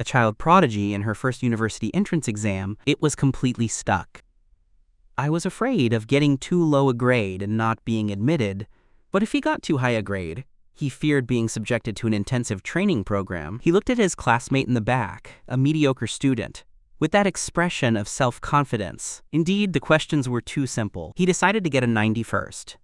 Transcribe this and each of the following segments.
A child prodigy in her first university entrance exam, it was completely stuck. I was afraid of getting too low a grade and not being admitted, but if he got too high a grade, he feared being subjected to an intensive training program. He looked at his classmate in the back, a mediocre student, with that expression of self-confidence. Indeed, the questions were too simple. He decided to get a 90 first.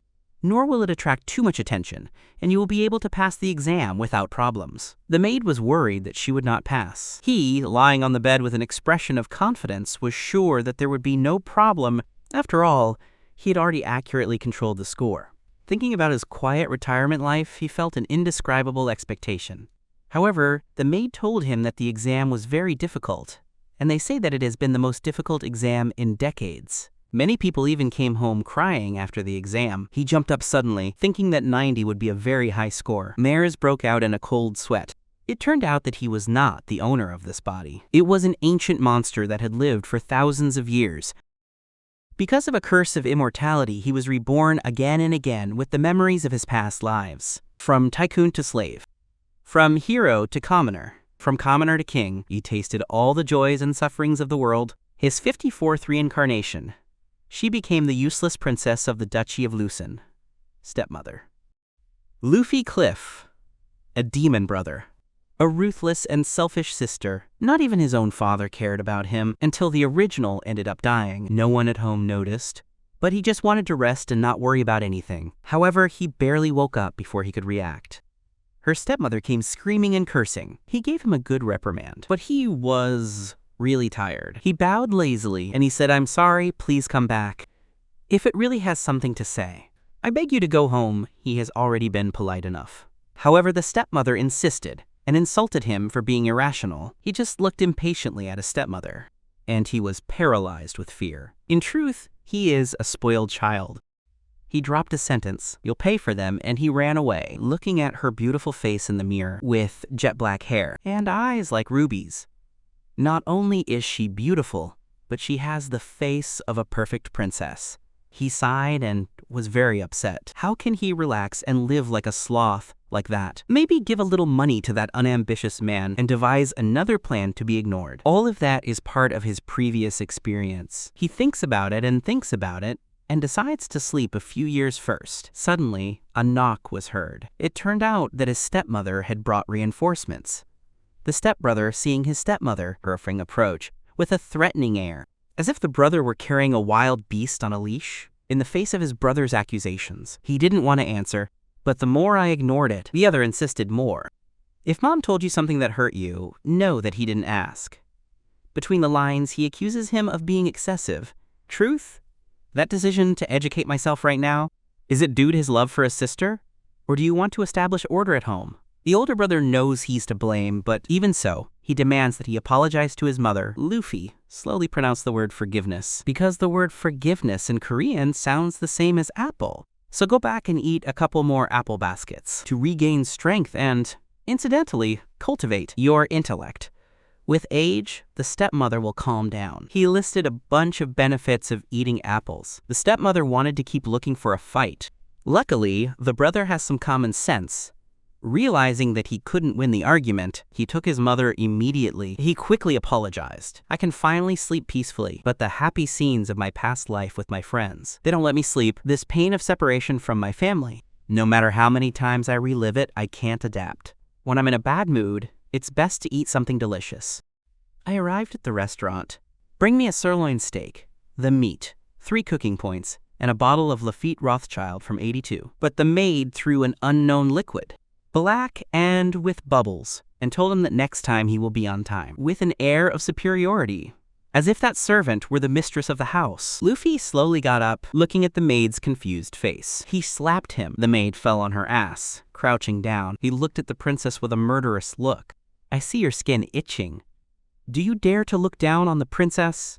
Nor will it attract too much attention, and you will be able to pass the exam without problems. The maid was worried that she would not pass. He, lying on the bed with an expression of confidence, was sure that there would be no problem. After all, he had already accurately controlled the score. Thinking about his quiet retirement life, he felt an indescribable expectation. However, the maid told him that the exam was very difficult, and they say that it has been the most difficult exam in decades. Many people even came home crying after the exam. He jumped up suddenly, thinking that 90 would be a very high score. Mares broke out in a cold sweat. It turned out that he was not the owner of this body. It was an ancient monster that had lived for thousands of years. Because of a curse of immortality, he was reborn again and again with the memories of his past lives. From tycoon to slave. From hero to commoner. From commoner to king, he tasted all the joys and sufferings of the world. His 54th reincarnation. She became the useless princess of the Duchy of Lucin. Stepmother. Luffy Cliff. A demon brother. A ruthless and selfish sister. Not even his own father cared about him until the original ended up dying. No one at home noticed, but he just wanted to rest and not worry about anything. However, he barely woke up before he could react. Her stepmother came screaming and cursing. He gave him a good reprimand, but he was really tired. He bowed lazily and he said, "I'm sorry, please come back. If it really has something to say, I beg you to go home." He has already been polite enough. However, the stepmother insisted and insulted him for being irrational. He just looked impatiently at his stepmother, and he was paralyzed with fear. In truth, he is a spoiled child. He dropped a sentence, "You'll pay for them," and he ran away, looking at her beautiful face in the mirror with jet black hair and eyes like rubies. Not only is she beautiful, but she has the face of a perfect princess. He sighed and was very upset. How can he relax and live like a sloth like that? Maybe give a little money to that unambitious man and devise another plan to be ignored. All of that is part of his previous experience. He thinks about it and decides to sleep a few years first. Suddenly, a knock was heard. It turned out that his stepmother had brought reinforcements. The stepbrother, seeing his stepmother, girlfriend approach with a threatening air, as if the brother were carrying a wild beast on a leash. In the face of his brother's accusations, he didn't want to answer, but the more I ignored it, the other insisted more. If mom told you something that hurt you, know that he didn't ask. Between the lines, he accuses him of being excessive. Truth? That decision to educate myself right now, is it due to his love for his sister? Or do you want to establish order at home? The older brother knows he's to blame, but even so, he demands that he apologize to his mother. Luffy slowly pronounced the word forgiveness, because the word forgiveness in Korean sounds the same as apple. So go back and eat a couple more apple baskets to regain strength and, incidentally, cultivate your intellect. With age, the stepmother will calm down. He listed a bunch of benefits of eating apples. The stepmother wanted to keep looking for a fight. Luckily, the brother has some common sense. Realizing that he couldn't win the argument, he took his mother immediately. He quickly apologized. "I can finally sleep peacefully, but the happy scenes of my past life with my friends, they don't let me sleep. This pain of separation from my family, no matter how many times I relive it, I can't adapt. When I'm in a bad mood, it's best to eat something delicious." I arrived at the restaurant. "Bring me a sirloin steak, the meat, 3 cooking points, and a bottle of Lafitte Rothschild from 82. But the maid threw an unknown liquid, black and with bubbles, and told him that next time he will be on time, with an air of superiority, as if that servant were the mistress of the house. Luffy slowly got up, looking at the maid's confused face. He slapped him. The maid fell on her ass, crouching down. He looked at the princess with a murderous look. "I see your skin itching. Do you dare to look down on the princess?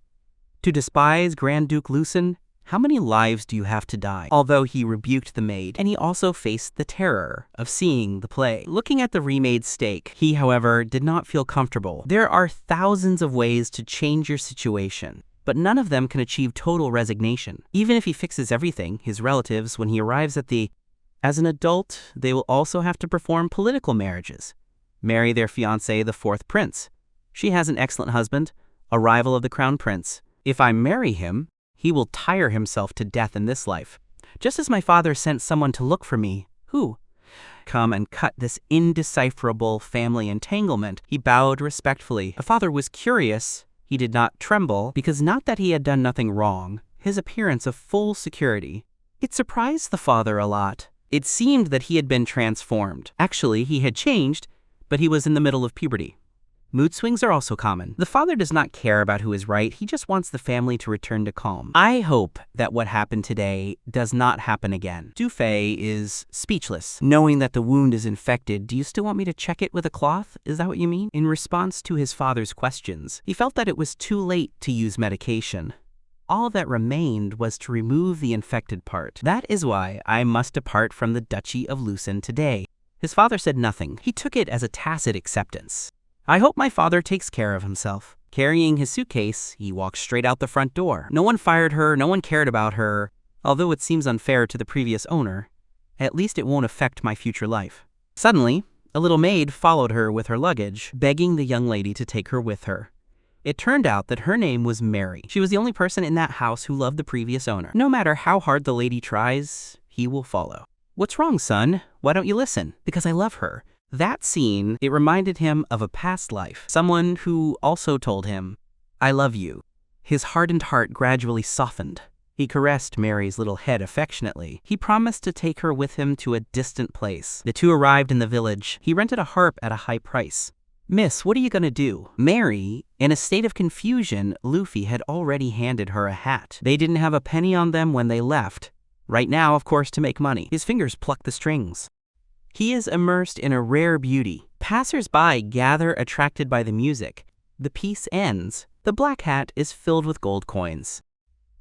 To despise Grand Duke Lucin? How many lives do you have to die?" Although he rebuked the maid, and he also faced the terror of seeing the play. Looking at the remade steak, he, however, did not feel comfortable. There are thousands of ways to change your situation, but none of them can achieve total resignation. Even if he fixes everything, his relatives, when he arrives as an adult, they will also have to perform political marriages, marry their fiancé, the 4th prince. She has an excellent husband, a rival of the crown prince. If I marry him, he will tire himself to death in this life. Just as my father sent someone to look for me, who? Come and cut this indecipherable family entanglement. He bowed respectfully. The father was curious. He did not tremble, because not that he had done nothing wrong, his appearance of full security. It surprised the father a lot. It seemed that he had been transformed. Actually, he had changed, but he was in the middle of puberty. Mood swings are also common. The father does not care about who is right, he just wants the family to return to calm. I hope that what happened today does not happen again. Du Fei is speechless. Knowing that the wound is infected, do you still want me to check it with a cloth? Is that what you mean? In response to his father's questions, he felt that it was too late to use medication. All that remained was to remove the infected part. That is why I must depart from the Duchy of Lucin today. His father said nothing. He took it as a tacit acceptance. I hope my father takes care of himself. Carrying his suitcase, he walked straight out the front door. No one fired her, no one cared about her. Although it seems unfair to the previous owner, at least it won't affect my future life. Suddenly, a little maid followed her with her luggage, begging the young lady to take her with her. It turned out that her name was Mary. She was the only person in that house who loved the previous owner. No matter how hard the lady tries, he will follow. What's wrong, son? Why don't you listen? Because I love her. That scene, it reminded him of a past life. Someone who also told him, I love you. His hardened heart gradually softened. He caressed Mary's little head affectionately. He promised to take her with him to a distant place. The two arrived in the village. He rented a harp at a high price. Miss, what are you gonna do? Mary, in a state of confusion, Luffy had already handed her a hat. They didn't have a penny on them when they left. Right now, of course, to make money. His fingers plucked the strings. He is immersed in a rare beauty. Passers-by gather attracted by the music. The piece ends. The black hat is filled with gold coins.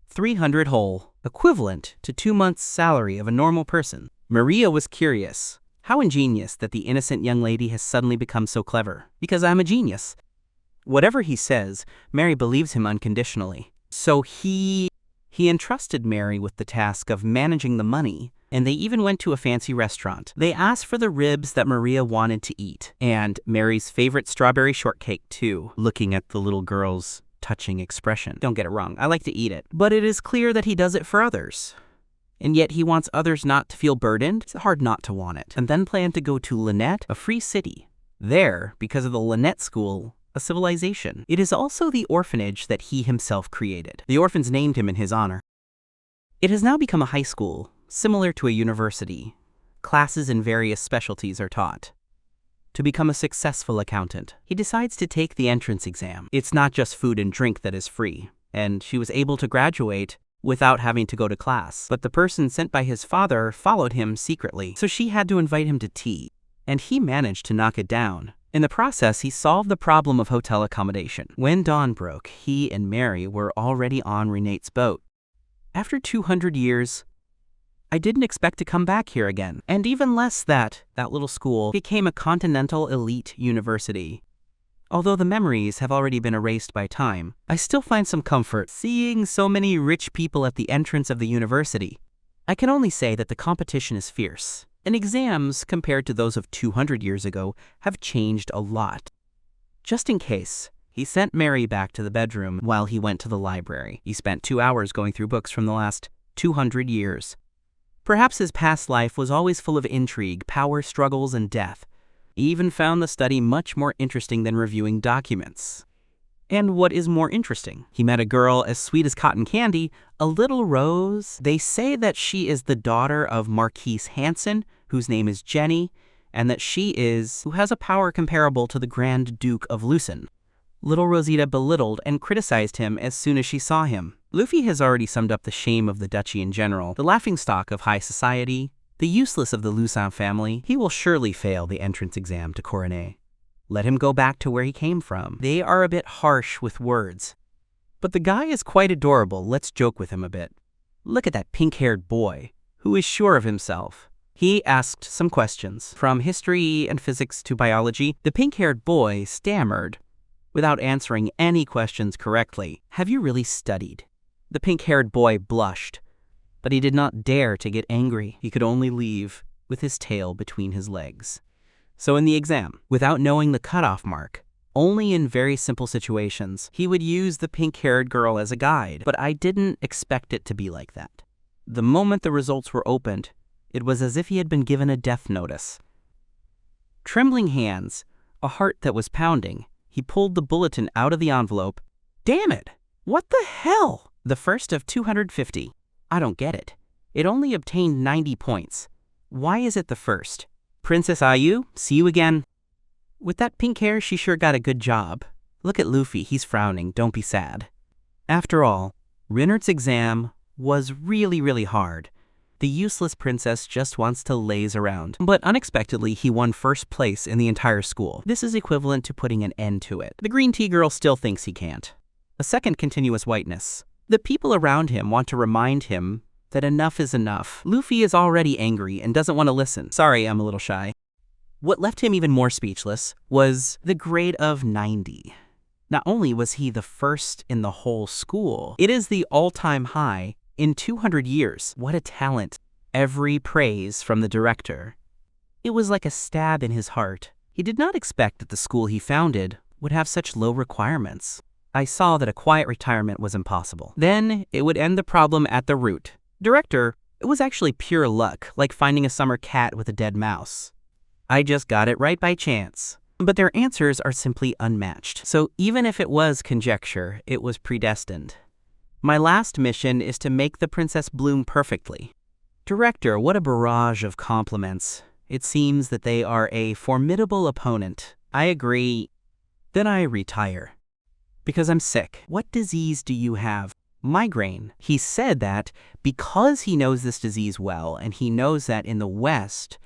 300 whole, equivalent to 2 months' salary of a normal person. Maria was curious. How ingenious that the innocent young lady has suddenly become so clever. Because I'm a genius. Whatever he says, Mary believes him unconditionally. So he entrusted Mary with the task of managing the money, and they even went to a fancy restaurant. They asked for the ribs that Maria wanted to eat, and Mary's favorite strawberry shortcake too, looking at the little girl's touching expression. Don't get it wrong, I like to eat it. But it is clear that he does it for others. And yet he wants others not to feel burdened. It's hard not to want it. And then plan to go to Lynette, a free city. There, because of the Lynette School, a civilization. It is also the orphanage that he himself created. The orphans named him in his honor. It has now become a high school, similar to a university. Classes in various specialties are taught. To become a successful accountant, he decides to take the entrance exam. It's not just food and drink that is free, and she was able to graduate without having to go to class. But the person sent by his father followed him secretly, so she had to invite him to tea, and he managed to knock it down. In the process, he solved the problem of hotel accommodation. When dawn broke, he and Mary were already on Renate's boat. After 200 years, I didn't expect to come back here again. And even less that little school became a continental elite university. Although the memories have already been erased by time, I still find some comfort seeing so many rich people at the entrance of the university. I can only say that the competition is fierce, and exams, compared to those of 200 years ago, have changed a lot. Just in case, he sent Mary back to the bedroom while he went to the library. He spent 2 hours going through books from the last 200 years. Perhaps his past life was always full of intrigue, power struggles, and death. He even found the study much more interesting than reviewing documents. And what is more interesting? He met a girl as sweet as cotton candy, a little rose. They say that she is the daughter of Marquise Hanson, whose name is Jenny, and that who has a power comparable to the Grand Duke of Lucin. Little Rosita belittled and criticized him as soon as she saw him. Luffy has already summed up the shame of the duchy in general, the laughingstock of high society, the useless of the Lucin family. He will surely fail the entrance exam to Coronet. Let him go back to where he came from. They are a bit harsh with words. But the guy is quite adorable. Let's joke with him a bit. Look at that pink-haired boy, who is sure of himself. He asked some questions, from history and physics to biology. The pink-haired boy stammered, without answering any questions correctly. Have you really studied? The pink-haired boy blushed, but he did not dare to get angry. He could only leave with his tail between his legs. So in the exam, without knowing the cutoff mark, only in very simple situations. He would use the pink-haired girl as a guide, but I didn't expect it to be like that. The moment the results were opened, it was as if he had been given a death notice. Trembling hands, a heart that was pounding, he pulled the bulletin out of the envelope. Damn it! What the hell? The first of 250. I don't get it. It only obtained 90 points. Why is it the first? Princess Ayu, see you again. With that pink hair, she sure got a good job. Look at Luffy, he's frowning, don't be sad. After all, Reinhardt's exam was really hard. The useless princess just wants to laze around. But unexpectedly, he won first place in the entire school. This is equivalent to putting an end to it. The green tea girl still thinks he can't. A second continuous whiteness. The people around him want to remind him that enough is enough. Luffy is already angry and doesn't want to listen. Sorry, I'm a little shy. What left him even more speechless was the grade of 90. Not only was he the first in the whole school, it is the all-time high in 200 years. What a talent. Every praise from the director. It was like a stab in his heart. He did not expect that the school he founded would have such low requirements. I saw that a quiet retirement was impossible. Then it would end the problem at the root. Director, it was actually pure luck, like finding a summer cat with a dead mouse. I just got it right by chance. But their answers are simply unmatched. So even if it was conjecture, it was predestined. My last mission is to make the princess bloom perfectly. Director, what a barrage of compliments. It seems that they are a formidable opponent. I agree. Then I retire. Because I'm sick. What disease do you have? Migraine. He said that because he knows this disease well, and he knows that in the West,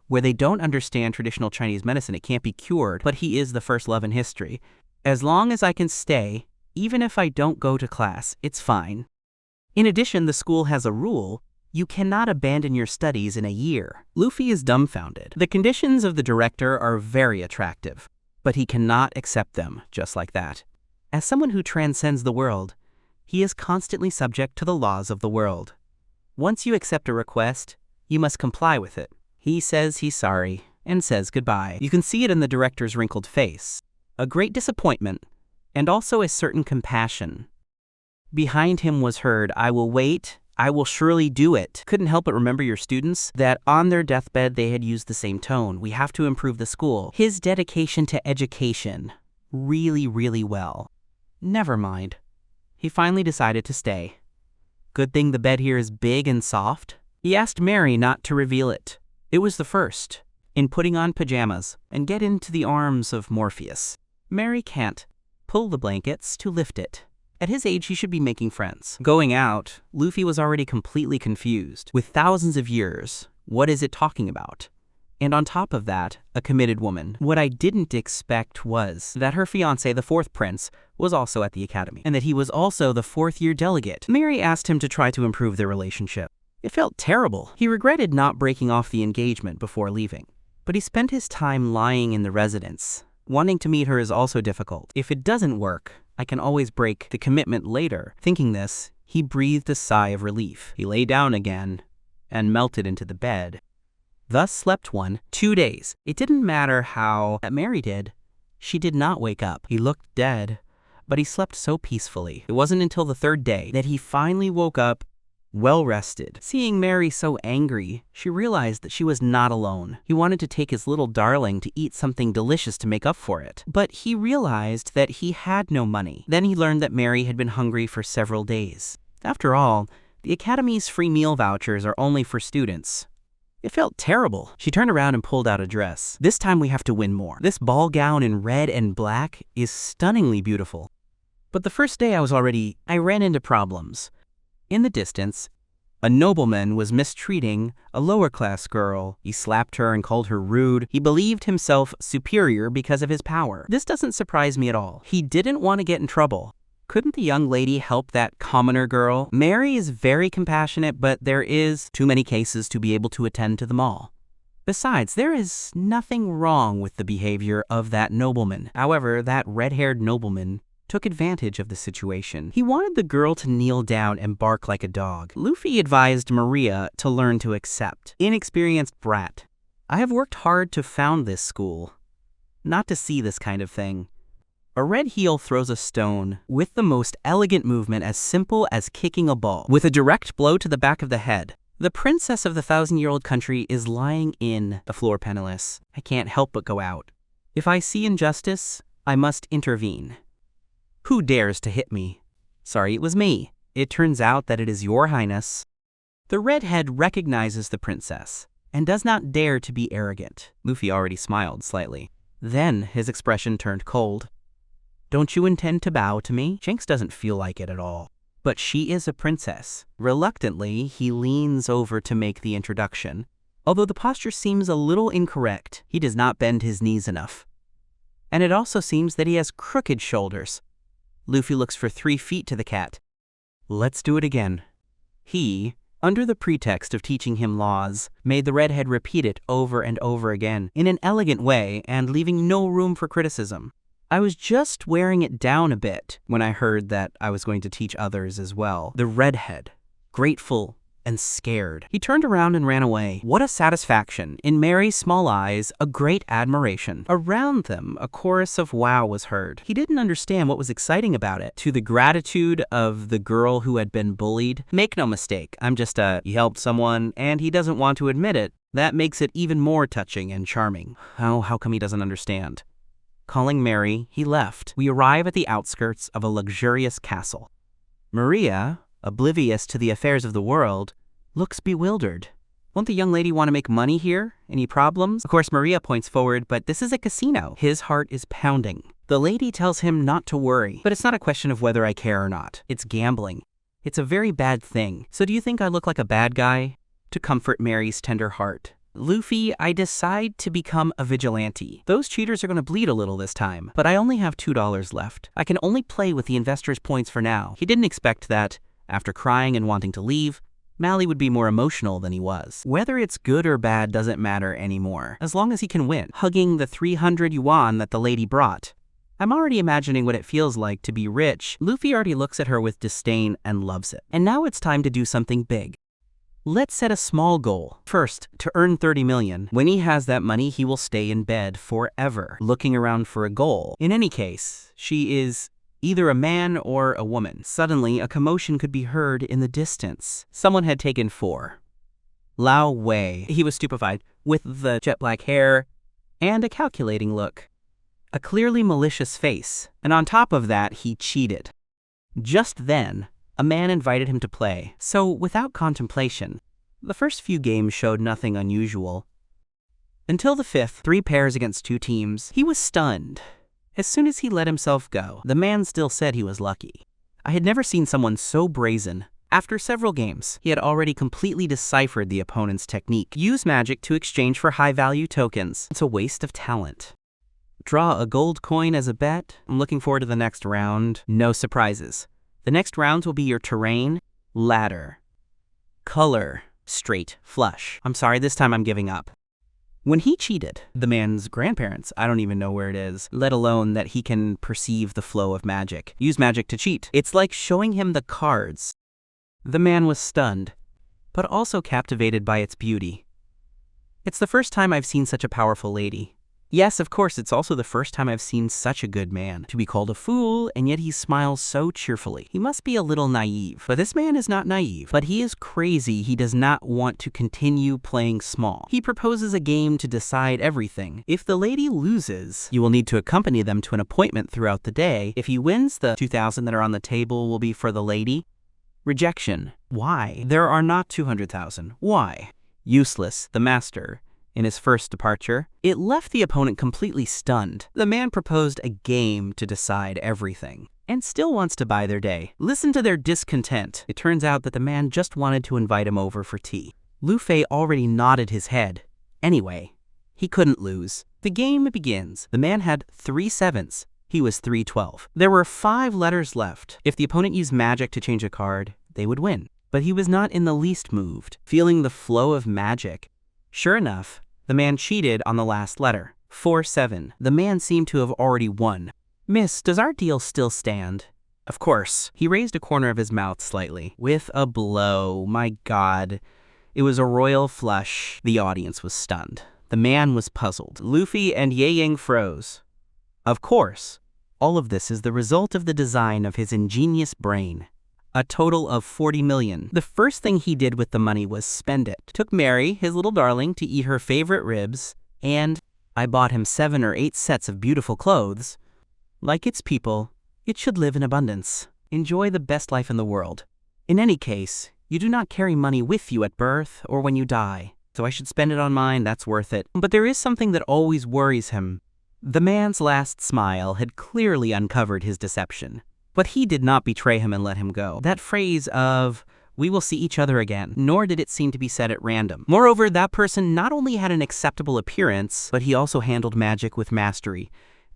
where they don't understand traditional Chinese medicine, it can't be cured, but he is the first love in history. As long as I can stay, even if I don't go to class, it's fine. In addition, the school has a rule. You cannot abandon your studies in a year. Luffy is dumbfounded. The conditions of the director are very attractive, but he cannot accept them just like that. As someone who transcends the world, he is constantly subject to the laws of the world. Once you accept a request, you must comply with it. He says he's sorry and says goodbye. You can see it in the director's wrinkled face. A great disappointment, and also a certain compassion. Behind him was heard, I will wait, I will surely do it. Couldn't help but remember your students, that on their deathbed they had used the same tone. We have to improve the school. His dedication to education. Really well. Never mind. He finally decided to stay. Good thing the bed here is big and soft. He asked Mary not to reveal it. It was the first, in putting on pajamas and get into the arms of Morpheus. Mary can't pull the blankets to lift it. At his age, he should be making friends. Going out, Luffy was already completely confused. With thousands of years, what is it talking about? And on top of that, a committed woman. What I didn't expect was that her fiancé, the fourth prince, was also at the academy, and that he was also the fourth-year delegate. Mary asked him to try to improve their relationship. It felt terrible. He regretted not breaking off the engagement before leaving. But he spent his time lying in the residence. Wanting to meet her is also difficult. If it doesn't work, I can always break the commitment later. Thinking this, he breathed a sigh of relief. He lay down again and melted into the bed. Thus slept 2 days. It didn't matter how Mary did. She did not wake up. He looked dead, but he slept so peacefully. It wasn't until the 3rd day that he finally woke up well-rested. Seeing Mary so angry, she realized that she was not alone. He wanted to take his little darling to eat something delicious to make up for it. But he realized that he had no money. Then he learned that Mary had been hungry for several days. After all, the Academy's free meal vouchers are only for students. It felt terrible. She turned around and pulled out a dress. This time we have to win more. This ball gown in red and black is stunningly beautiful. But the first day I ran into problems. In the distance, a nobleman was mistreating a lower-class girl. He slapped her and called her rude. He believed himself superior because of his power. This doesn't surprise me at all. He didn't want to get in trouble. Couldn't the young lady help that commoner girl? Mary is very compassionate, but there is too many cases to be able to attend to them all. Besides, there is nothing wrong with the behavior of that nobleman. However, that red-haired nobleman took advantage of the situation. He wanted the girl to kneel down and bark like a dog. Luffy advised Maria to learn to accept. Inexperienced brat. I have worked hard to found this school, not to see this kind of thing. A red heel throws a stone with the most elegant movement as simple as kicking a ball, with a direct blow to the back of the head. The princess of the 1,000-year-old country is lying in the floor penniless. I can't help but go out. If I see injustice, I must intervene. Who dares to hit me? Sorry, it was me. It turns out that it is your highness. The redhead recognizes the princess and does not dare to be arrogant. Luffy already smiled slightly. Then his expression turned cold. Don't you intend to bow to me? Shanks doesn't feel like it at all. But she is a princess. Reluctantly, he leans over to make the introduction. Although the posture seems a little incorrect, he does not bend his knees enough. And it also seems that he has crooked shoulders. Luffy looks for 3 feet to the cat. Let's do it again. He, under the pretext of teaching him laws, made the redhead repeat it over and over again, in an elegant way and leaving no room for criticism. I was just wearing it down a bit when I heard that I was going to teach others as well. The redhead, grateful and scared. He turned around and ran away. What a satisfaction. In Mary's small eyes, a great admiration. Around them, a chorus of wow was heard. He didn't understand what was exciting about it. To the gratitude of the girl who had been bullied, make no mistake, I'm just he helped someone and he doesn't want to admit it. That makes it even more touching and charming. Oh, how come he doesn't understand? Calling Mary, he left. We arrive at the outskirts of a luxurious castle. Maria, oblivious to the affairs of the world, looks bewildered. Won't the young lady want to make money here? Any problems? Of course, Maria points forward, but this is a casino. His heart is pounding. The lady tells him not to worry, but it's not a question of whether I care or not. It's gambling. It's a very bad thing. So do you think I look like a bad guy? To comfort Mary's tender heart. Luffy, I decide to become a vigilante. Those cheaters are going to bleed a little this time, but I only have $2 left. I can only play with the investor's points for now. He didn't expect that, after crying and wanting to leave, Mally would be more emotional than he was. Whether it's good or bad doesn't matter anymore, as long as he can win. Hugging the 300 yuan that the lady brought. I'm already imagining what it feels like to be rich. Luffy already looks at her with disdain and loves it. And now it's time to do something big. Let's set a small goal. First, to earn 30 million. When he has that money, he will stay in bed forever, looking around for a goal. In any case, she is either a man or a woman. Suddenly, a commotion could be heard in the distance. Someone had taken 4. Lao Wei. He was stupefied, with the jet black hair and a calculating look. A clearly malicious face, and on top of that, he cheated. Just then, a man invited him to play, so without contemplation, the first few games showed nothing unusual. Until the 5th, 3 pairs against 2 teams, he was stunned. As soon as he let himself go, the man still said he was lucky. I had never seen someone so brazen. After several games, he had already completely deciphered the opponent's technique. Use magic to exchange for high-value tokens. It's a waste of talent. Draw a gold coin as a bet. I'm looking forward to the next round. No surprises. The next rounds will be your terrain, ladder, color, straight, flush. I'm sorry, this time I'm giving up. When he cheated, the man's grandparents, I don't even know where it is, let alone that he can perceive the flow of magic. Use magic to cheat. It's like showing him the cards. The man was stunned, but also captivated by its beauty. It's the first time I've seen such a powerful lady. Yes, of course, it's also the first time I've seen such a good man. To be called a fool, and yet he smiles so cheerfully. He must be a little naive. But this man is not naive. But he is crazy. He does not want to continue playing small. He proposes a game to decide everything. If the lady loses, you will need to accompany them to an appointment throughout the day. If he wins, the 2,000 that are on the table will be for the lady. Rejection. Why? There are not 200,000. Why? Useless. The master. In his first departure, it left the opponent completely stunned. The man proposed a game to decide everything, and still wants to buy their day. Listen to their discontent. It turns out that the man just wanted to invite him over for tea. Luffy already nodded his head. Anyway, he couldn't lose. The game begins. The man had 3 sevens. He was 312. There were 5 letters left. If the opponent used magic to change a card, they would win. But he was not in the least moved, feeling the flow of magic. Sure enough, the man cheated on the last letter. 4-7. The man seemed to have already won. Miss, does our deal still stand? Of course. He raised a corner of his mouth slightly. With a blow. My God. It was a royal flush. The audience was stunned. The man was puzzled. Luffy and Ye Ying froze. Of course. All of this is the result of the design of his ingenious brain. A total of 40 million. The first thing he did with the money was spend it. Took Mary, his little darling, to eat her favorite ribs, and I bought him 7 or 8 sets of beautiful clothes. Like its people, it should live in abundance. Enjoy the best life in the world. In any case, you do not carry money with you at birth or when you die, so I should spend it on mine, that's worth it. But there is something that always worries him. The man's last smile had clearly uncovered his deception, but he did not betray him and let him go. That phrase of, "we will see each other again," nor did it seem to be said at random. Moreover, that person not only had an acceptable appearance, but he also handled magic with mastery.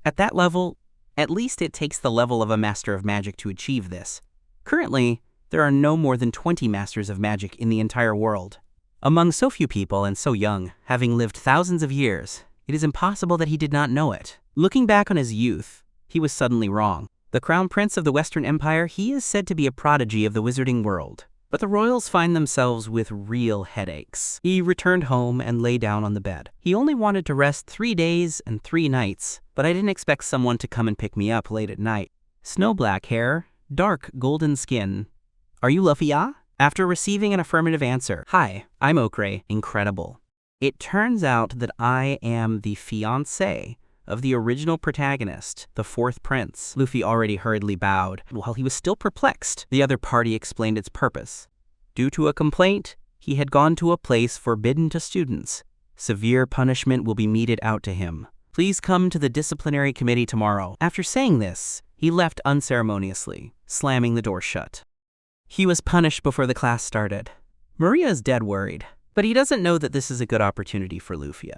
At that level, at least it takes the level of a master of magic to achieve this. Currently, there are no more than 20 masters of magic in the entire world. Among so few people and so young, having lived thousands of years, it is impossible that he did not know it. Looking back on his youth, he was suddenly wrong. The Crown Prince of the Western Empire, he is said to be a prodigy of the wizarding world. But the royals find themselves with real headaches. He returned home and lay down on the bed. He only wanted to rest 3 days and 3 nights, but I didn't expect someone to come and pick me up late at night. Snow black hair, dark golden skin. Are you Lufia? After receiving an affirmative answer, "Hi, I'm Okre, incredible." It turns out that I am the fiancé of the original protagonist, the 4th prince. Luffy already hurriedly bowed. While he was still perplexed, the other party explained its purpose. Due to a complaint, he had gone to a place forbidden to students. Severe punishment will be meted out to him. Please come to the disciplinary committee tomorrow. After saying this, he left unceremoniously, slamming the door shut. He was punished before the class started. Maria is dead worried, but he doesn't know that this is a good opportunity for Luffy.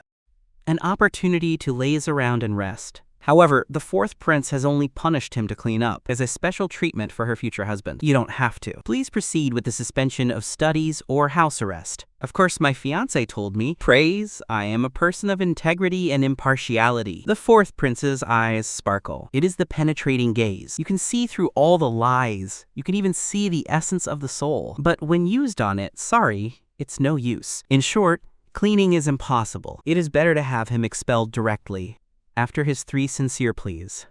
An opportunity to laze around and rest. However, the 4th prince has only punished him to clean up as a special treatment for her future husband. You don't have to. Please proceed with the suspension of studies or house arrest. Of course, my fiancé told me, "Praise, I am a person of integrity and impartiality." The 4th prince's eyes sparkle. It is the penetrating gaze. You can see through all the lies. You can even see the essence of the soul. But when used on it, sorry, it's no use. In short, cleaning is impossible. It is better to have him expelled directly. After his 3 sincere pleas,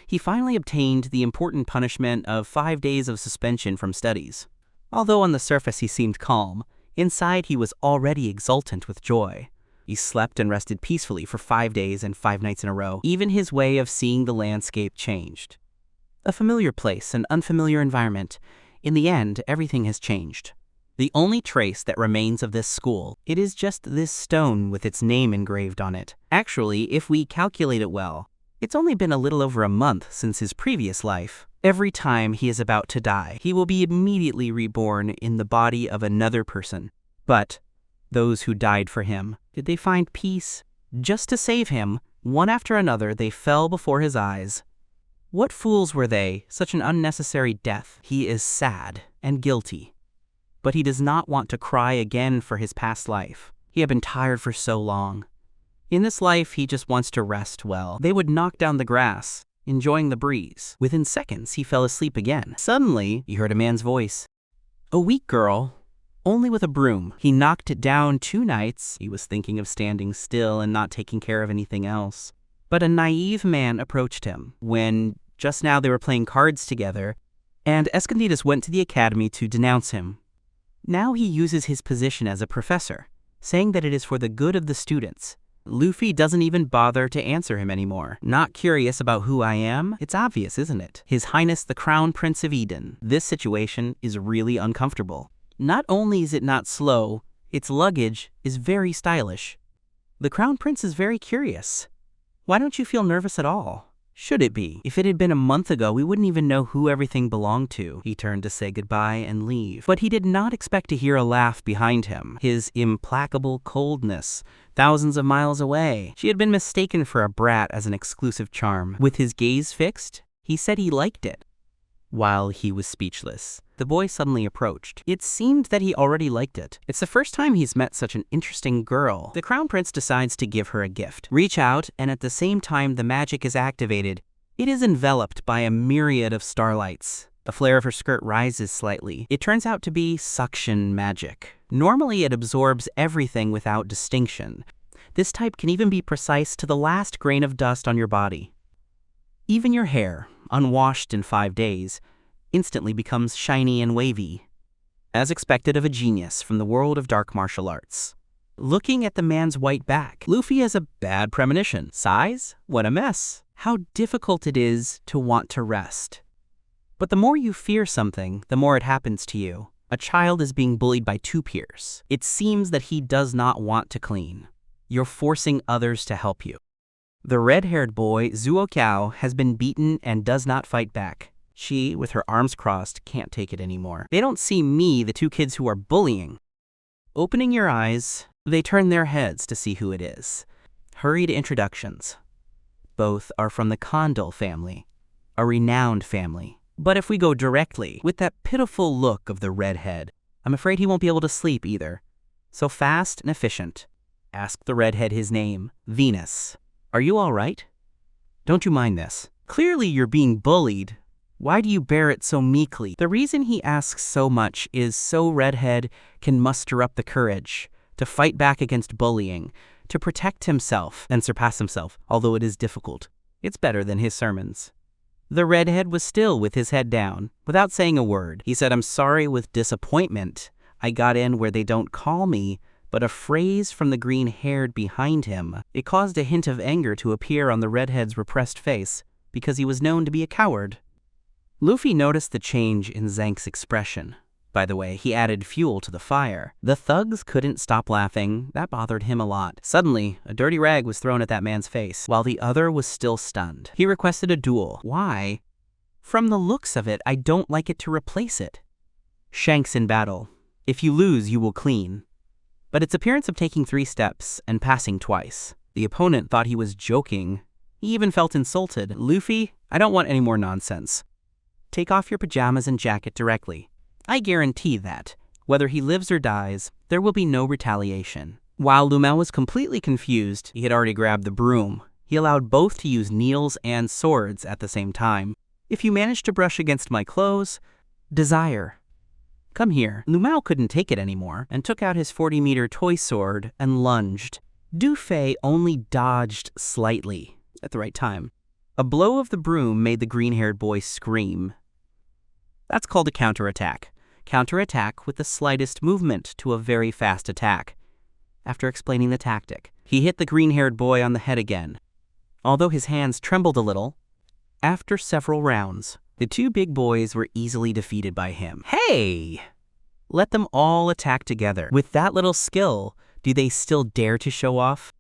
he finally obtained the important punishment of 5 days of suspension from studies. Although on the surface he seemed calm, inside he was already exultant with joy. He slept and rested peacefully for 5 days and 5 nights in a row. Even his way of seeing the landscape changed. A familiar place, an unfamiliar environment. In the end, everything has changed. The only trace that remains of this school, it is just this stone with its name engraved on it. Actually, if we calculate it well, it's only been a little over a month since his previous life. Every time he is about to die, he will be immediately reborn in the body of another person. But those who died for him, did they find peace? Just to save him, one after another, they fell before his eyes. What fools were they, such an unnecessary death. He is sad and guilty. But he does not want to cry again for his past life. He had been tired for so long. In this life, he just wants to rest well. They would knock down the grass, enjoying the breeze. Within seconds, he fell asleep again. Suddenly, he heard a man's voice. A weak girl, only with a broom. He knocked it down 2 nights. He was thinking of standing still and not taking care of anything else. But a naive man approached him when just now they were playing cards together, and Escondidas went to the academy to denounce him. Now he uses his position as a professor, saying that it is for the good of the students. Luffy doesn't even bother to answer him anymore. Not curious about who I am? It's obvious, isn't it? His Highness the Crown Prince of Eden. This situation is really uncomfortable. Not only is it not slow, its luggage is very stylish. The Crown Prince is very curious. Why don't you feel nervous at all? Should it be? If it had been a month ago, we wouldn't even know who everything belonged to. He turned to say goodbye and leave. But he did not expect to hear a laugh behind him. His implacable coldness, thousands of miles away. She had been mistaken for a brat as an exclusive charm. With his gaze fixed, he said he liked it. While he was speechless, the boy suddenly approached. It seemed that he already liked it. It's the first time he's met such an interesting girl. The Crown Prince decides to give her a gift. Reach out, and at the same time the magic is activated, it is enveloped by a myriad of starlights. The flare of her skirt rises slightly. It turns out to be suction magic. Normally it absorbs everything without distinction. This type can even be precise to the last grain of dust on your body. Even your hair, unwashed in 5 days, instantly becomes shiny and wavy, as expected of a genius from the world of dark martial arts. Looking at the man's white back, Luffy has a bad premonition. Size? What a mess. How difficult it is to want to rest. But the more you fear something, the more it happens to you. A child is being bullied by 2 peers. It seems that he does not want to clean. You're forcing others to help you. The red-haired boy, Zuo Qiao, has been beaten and does not fight back. She, with her arms crossed, can't take it anymore. They don't see me, the 2 kids who are bullying. Opening your eyes, they turn their heads to see who it is. Hurried introductions. Both are from the Condal family, a renowned family. But if we go directly, with that pitiful look of the redhead, I'm afraid he won't be able to sleep either. So fast and efficient. Ask the redhead his name, Venus. Are you all right? Don't you mind this? Clearly you're being bullied. Why do you bear it so meekly? The reason he asks so much is so Redhead can muster up the courage to fight back against bullying, to protect himself and surpass himself, although it is difficult. It's better than his sermons. The redhead was still with his head down, without saying a word. He said, "I'm sorry with disappointment. I got in where they don't call me," but a phrase from the green-haired behind him. It caused a hint of anger to appear on the redhead's repressed face, because he was known to be a coward. Luffy noticed the change in Zank's expression. By the way, he added fuel to the fire. The thugs couldn't stop laughing. That bothered him a lot. Suddenly, a dirty rag was thrown at that man's face, while the other was still stunned. He requested a duel. Why? From the looks of it, I don't like it to replace it. Shanks in battle. If you lose, you will clean. But its appearance of taking 3 steps and passing twice. The opponent thought he was joking. He even felt insulted. Luffy, I don't want any more nonsense. Take off your pajamas and jacket directly. I guarantee that, whether he lives or dies, there will be no retaliation. While Lumao was completely confused, he had already grabbed the broom. He allowed both to use needles and swords at the same time. If you manage to brush against my clothes, desire. Come here. Lumao couldn't take it anymore and took out his 40-meter toy sword and lunged. Du Fei only dodged slightly at the right time. A blow of the broom made the green-haired boy scream. That's called a counterattack. Counterattack with the slightest movement to a very fast attack. After explaining the tactic, he hit the green-haired boy on the head again. Although his hands trembled a little, after several rounds, the 2 big boys were easily defeated by him. Hey! Let them all attack together. With that little skill, do they still dare to show off?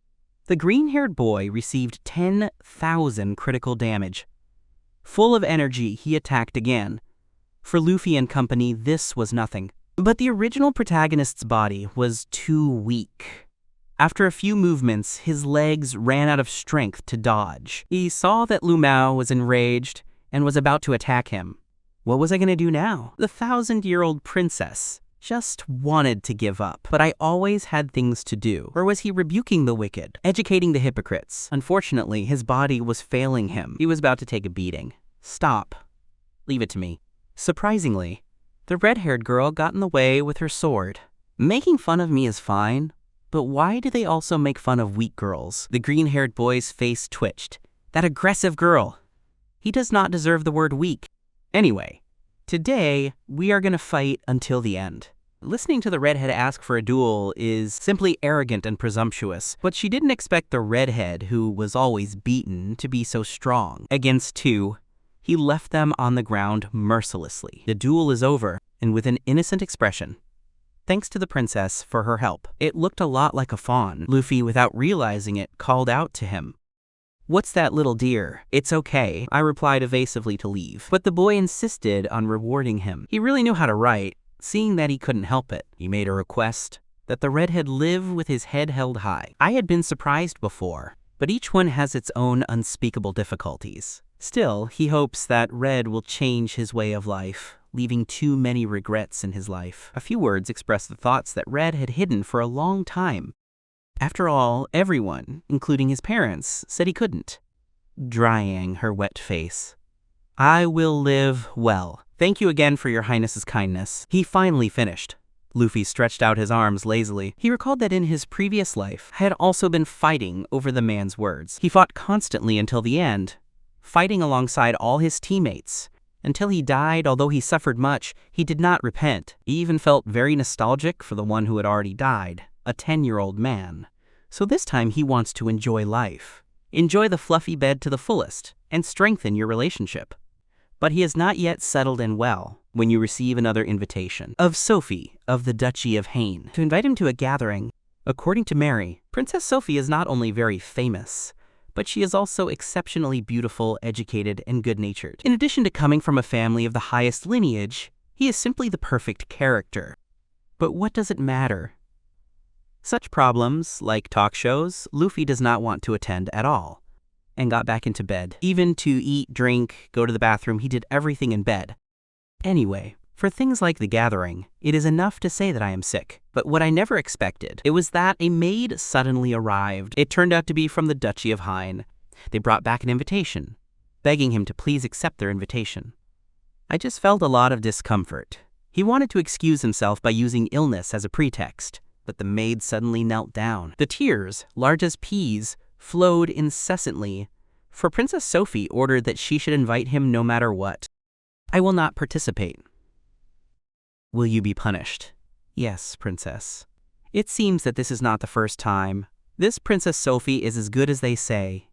The green-haired boy received 10,000 critical damage. Full of energy, he attacked again. For Luffy and company, this was nothing. But the original protagonist's body was too weak. After a few movements, his legs ran out of strength to dodge. He saw that Lumao was enraged and was about to attack him. What was I going to do now? The 1,000-year-old princess just wanted to give up. But I always had things to do. Or was he rebuking the wicked, educating the hypocrites? Unfortunately, his body was failing him. He was about to take a beating. Stop. Leave it to me. Surprisingly, the red-haired girl got in the way with her sword. Making fun of me is fine, but why do they also make fun of weak girls? The green-haired boy's face twitched. That aggressive girl. He does not deserve the word weak. Anyway, today we are going to fight until the end. Listening to the redhead ask for a duel is simply arrogant and presumptuous, but she didn't expect the redhead, who was always beaten, to be so strong. Against 2, he left them on the ground mercilessly. The duel is over, and with an innocent expression. Thanks to the princess for her help. It looked a lot like a fawn. Luffy, without realizing it, called out to him. What's that, little dear? It's okay, I replied evasively to leave. But the boy insisted on rewarding him. He really knew how to write, seeing that he couldn't help it. He made a request that the redhead live with his head held high. I had been surprised before, but each one has its own unspeakable difficulties. Still, he hopes that Red will change his way of life, leaving too many regrets in his life. A few words express the thoughts that Red had hidden for a long time. After all, everyone, including his parents, said he couldn't. Drying her wet face. I will live well. Thank you again for your highness's kindness. He finally finished. Luffy stretched out his arms lazily. He recalled that in his previous life, had also been fighting over the man's words. He fought constantly until the end. fighting alongside all his teammates. Until he died, although he suffered much, he did not repent. He even felt very nostalgic for the one who had already died, a 10-year-old man. So this time he wants to enjoy life. Enjoy the fluffy bed to the fullest, and strengthen your relationship. But he has not yet settled in well when you receive another invitation of Sophie of the Duchy of Haine to invite him to a gathering. According to Mary, Princess Sophie is not only very famous, but she is also exceptionally beautiful, educated, and good-natured. In addition to coming from a family of the highest lineage, he is simply the perfect character. But what does it matter? Such problems, like talk shows, Luffy does not want to attend at all, and got back into bed. Even to eat, drink, go to the bathroom, he did everything in bed. Anyway, for things like the gathering, it is enough to say that I am sick. But what I never expected, it was that a maid suddenly arrived. It turned out to be from the Duchy of Haine. They brought back an invitation, begging him to please accept their invitation. I just felt a lot of discomfort. He wanted to excuse himself by using illness as a pretext, but the maid suddenly knelt down. The tears, large as peas, flowed incessantly, for Princess Sophie ordered that she should invite him no matter what. I will not participate. Will you be punished? Yes, Princess. It seems that this is not the first time. This Princess Sophie is as good as they say.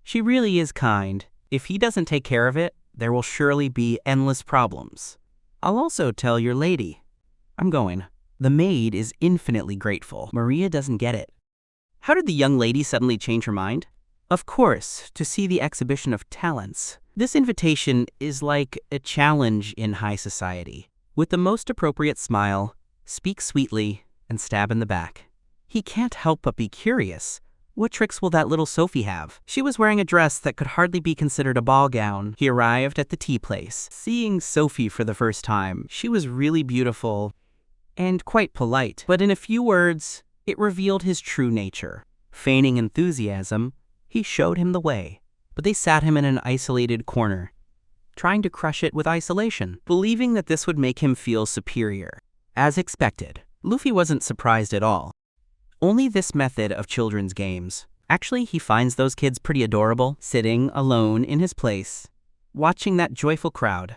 She really is kind. If he doesn't take care of it, there will surely be endless problems. I'll also tell your lady. I'm going. The maid is infinitely grateful. Maria doesn't get it. How did the young lady suddenly change her mind? Of course, to see the exhibition of talents. This invitation is like a challenge in high society. With the most appropriate smile, speak sweetly, and stab in the back. He can't help but be curious. What tricks will that little Sophie have? She was wearing a dress that could hardly be considered a ball gown. He arrived at the tea place. Seeing Sophie for the first time, she was really beautiful and quite polite. But in a few words, it revealed his true nature. Feigning enthusiasm, he showed him the way. But they sat him in an isolated corner, trying to crush it with isolation, believing that this would make him feel superior. As expected, Luffy wasn't surprised at all. Only this method of children's games. Actually, he finds those kids pretty adorable, sitting alone in his place, watching that joyful crowd.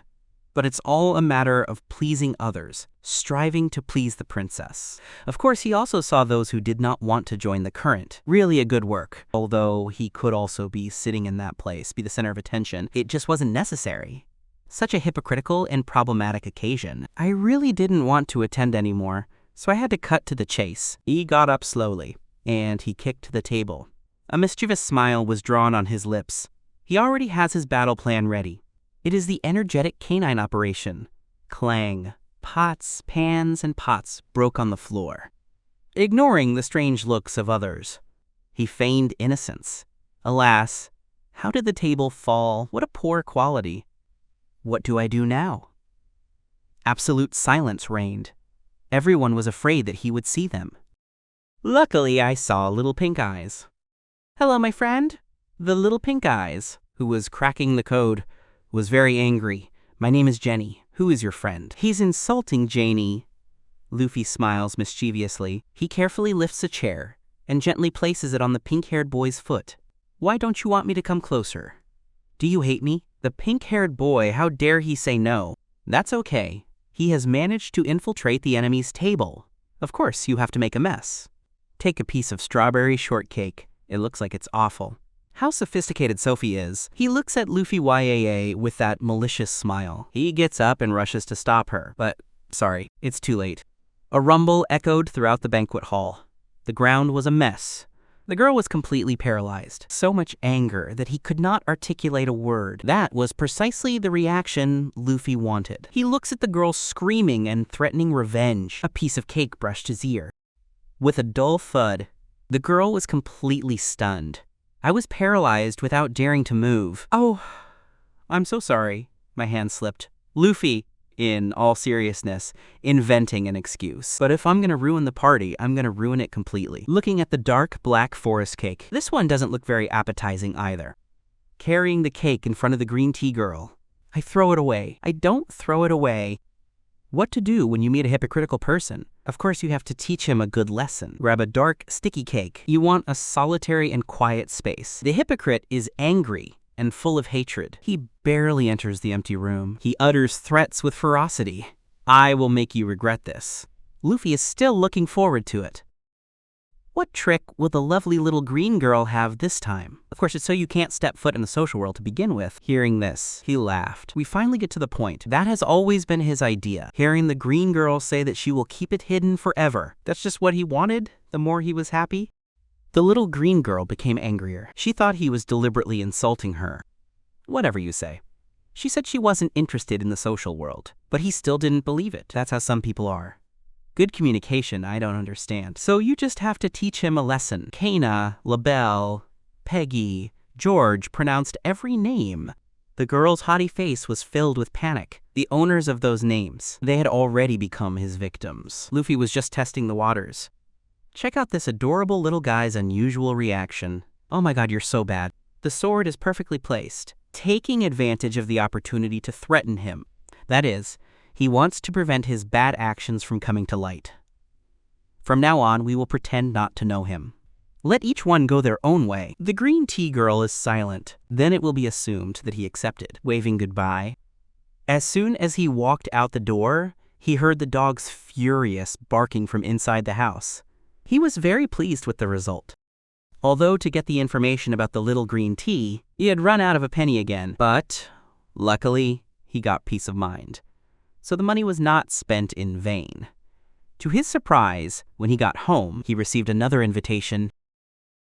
But it's all a matter of pleasing others, striving to please the princess. Of course, he also saw those who did not want to join the current. Really a good work. Although he could also be sitting in that place, be the center of attention, it just wasn't necessary. Such a hypocritical and problematic occasion. I really didn't want to attend anymore, so I had to cut to the chase. He got up slowly, and he kicked the table. A mischievous smile was drawn on his lips. He already has his battle plan ready. It is the energetic canine operation. Clang. Pots, pans, and pots broke on the floor. Ignoring the strange looks of others, he feigned innocence. Alas, how did the table fall? What a poor quality. What do I do now? Absolute silence reigned. Everyone was afraid that he would see them. Luckily, I saw Little Pink Eyes. Hello, my friend. The Little Pink Eyes, who was cracking the code, was very angry. My name is Jenny. Who is your friend? He's insulting Janie. Luffy smiles mischievously. He carefully lifts a chair and gently places it on the pink-haired boy's foot. Why don't you want me to come closer? Do you hate me? The pink-haired boy, how dare he say no? That's okay. He has managed to infiltrate the enemy's table. Of course, you have to make a mess. Take a piece of strawberry shortcake. It looks like it's awful. How sophisticated Sophie is. He looks at Luffy YAA with that malicious smile. He gets up and rushes to stop her, but sorry, it's too late. A rumble echoed throughout the banquet hall. The ground was a mess. The girl was completely paralyzed. So much anger that he could not articulate a word. That was precisely the reaction Luffy wanted. He looks at the girl screaming and threatening revenge. A piece of cake brushed his ear. With a dull thud, the girl was completely stunned. I was paralyzed without daring to move. Oh, I'm so sorry. My hand slipped. Luffy, in all seriousness, inventing an excuse. But if I'm gonna ruin the party, I'm gonna ruin it completely. Looking at the dark black forest cake. This one doesn't look very appetizing either. Carrying the cake in front of the green tea girl. I throw it away. I don't throw it away. What to do when you meet a hypocritical person? Of course, you have to teach him a good lesson. Grab a dark, sticky cake. You want a solitary and quiet space. The hypocrite is angry. and full of hatred. He barely enters the empty room. He utters threats with ferocity. I will make you regret this. Luffy is still looking forward to it. What trick will the lovely little green girl have this time? Of course, it's so you can't step foot in the social world to begin with. Hearing this, he laughed. We finally get to the point. That has always been his idea. Hearing the green girl say that she will keep it hidden forever. That's just what he wanted, the more he was happy. The little green girl became angrier. She thought he was deliberately insulting her. Whatever you say. She said she wasn't interested in the social world, but he still didn't believe it. That's how some people are. Good communication, I don't understand. So you just have to teach him a lesson. Kana, LaBelle, Peggy, George pronounced every name. The girl's haughty face was filled with panic. The owners of those names, they had already become his victims. Luffy was just testing the waters. Check out this adorable little guy's unusual reaction. Oh my god, you're so bad. The sword is perfectly placed, taking advantage of the opportunity to threaten him. That is, he wants to prevent his bad actions from coming to light. From now on, we will pretend not to know him. Let each one go their own way. The green tea girl is silent. Then it will be assumed that he accepted, waving goodbye. As soon as he walked out the door, he heard the dogs furious barking from inside the house. He was very pleased with the result. Although to get the information about the little green tea, he had run out of a penny again, but luckily, he got peace of mind. So the money was not spent in vain. To his surprise, when he got home, he received another invitation.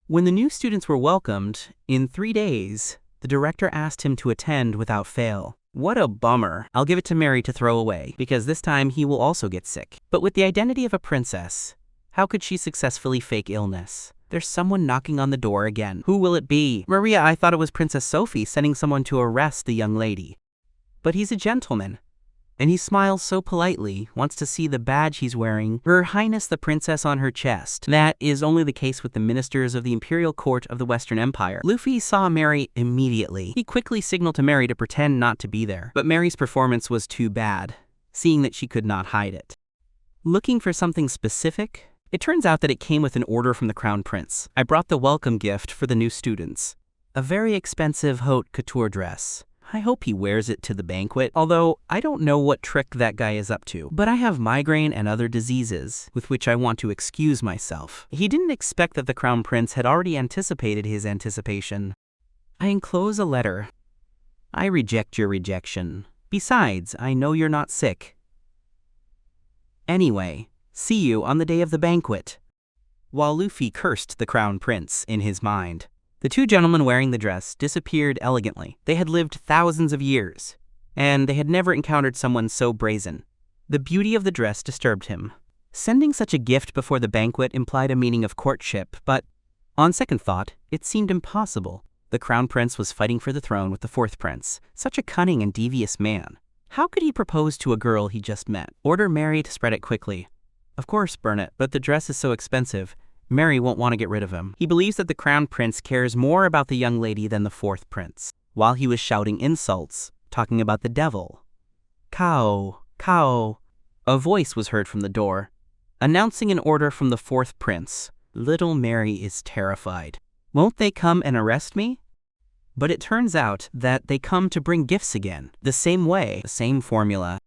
When the new students were welcomed, in 3 days, the director asked him to attend without fail. What a bummer. I'll give it to Mary to throw away, because this time he will also get sick. But with the identity of a princess, how could she successfully fake illness? There's someone knocking on the door again. Who will it be? Maria, I thought it was Princess Sophie sending someone to arrest the young lady. But he's a gentleman. And he smiles so politely, wants to see the badge he's wearing, Her Highness the Princess on her chest. That is only the case with the ministers of the Imperial Court of the Western Empire. Luffy saw Mary immediately. He quickly signaled to Mary to pretend not to be there. But Mary's performance was too bad, seeing that she could not hide it. Looking for something specific? It turns out that it came with an order from the Crown Prince. I brought the welcome gift for the new students. A very expensive haute couture dress. I hope he wears it to the banquet, although I don't know what trick that guy is up to. But I have migraine and other diseases, with which I want to excuse myself. He didn't expect that the Crown Prince had already anticipated his anticipation. I enclose a letter. I reject your rejection. Besides, I know you're not sick. Anyway, see you on the day of the banquet. While Luffy cursed the Crown Prince in his mind, the two gentlemen wearing the dress disappeared elegantly. They had lived thousands of years, and they had never encountered someone so brazen. The beauty of the dress disturbed him. Sending such a gift before the banquet implied a meaning of courtship, but on second thought, it seemed impossible. The Crown Prince was fighting for the throne with the fourth prince, such a cunning and devious man. How could he propose to a girl he just met? Order Mary to spread it quickly. Of course, burn it, but the dress is so expensive. Mary won't want to get rid of him. He believes that the Crown Prince cares more about the young lady than the fourth prince. While he was shouting insults, talking about the devil. Cow, cow. A voice was heard from the door, announcing an order from the fourth prince. Little Mary is terrified. Won't they come and arrest me? But it turns out that they come to bring gifts again. The same way, the same formula.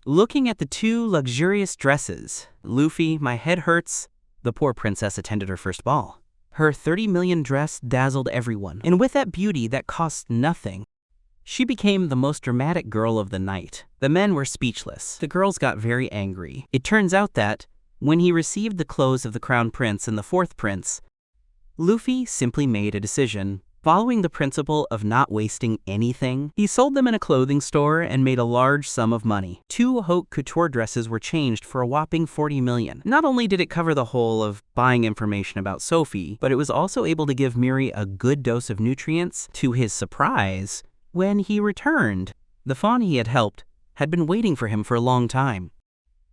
Looking at the two luxurious dresses, Luffy, my head hurts. The poor princess attended her first ball. Her 30 million dress dazzled everyone, and with that beauty that cost nothing, she became the most dramatic girl of the night. The men were speechless. The girls got very angry. It turns out that, when he received the clothes of the Crown Prince and the fourth prince, Luffy simply made a decision. Following the principle of not wasting anything, he sold them in a clothing store and made a large sum of money. 2 haute couture dresses were changed for a whopping 40 million. Not only did it cover the whole of buying information about Sophie, but it was also able to give Miri a good dose of nutrients. To his surprise, when he returned, the fawn he had helped had been waiting for him for a long time.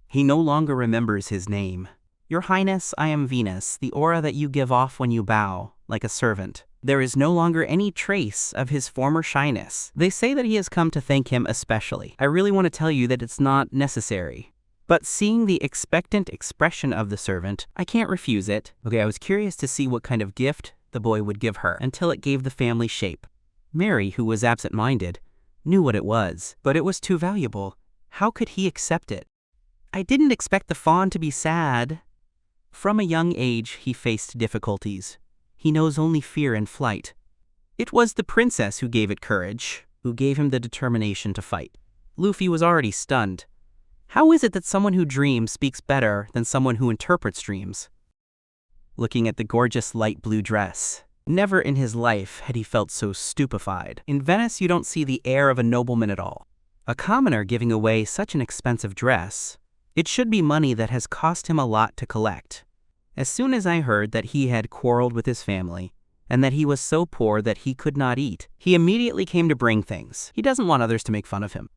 He no longer remembers his name. Your Highness, I am Venus, the aura that you give off when you bow, like a servant. There is no longer any trace of his former shyness. They say that he has come to thank him especially. I really want to tell you that it's not necessary. But seeing the expectant expression of the servant, I can't refuse it. Okay, I was curious to see what kind of gift the boy would give her, until it gave the family shape. Mary, who was absent-minded, knew what it was, but it was too valuable. How could he accept it? I didn't expect the fawn to be sad. From a young age, he faced difficulties. He knows only fear and flight. It was the princess who gave it courage, who gave him the determination to fight. Luffy was already stunned. How is it that someone who dreams speaks better than someone who interprets dreams? Looking at the gorgeous light blue dress, never in his life had he felt so stupefied. In Venice, you don't see the air of a nobleman at all. A commoner giving away such an expensive dress, it should be money that has cost him a lot to collect. As soon as I heard that he had quarreled with his family, and that he was so poor that he could not eat, he immediately came to bring things. He doesn't want others to make fun of him.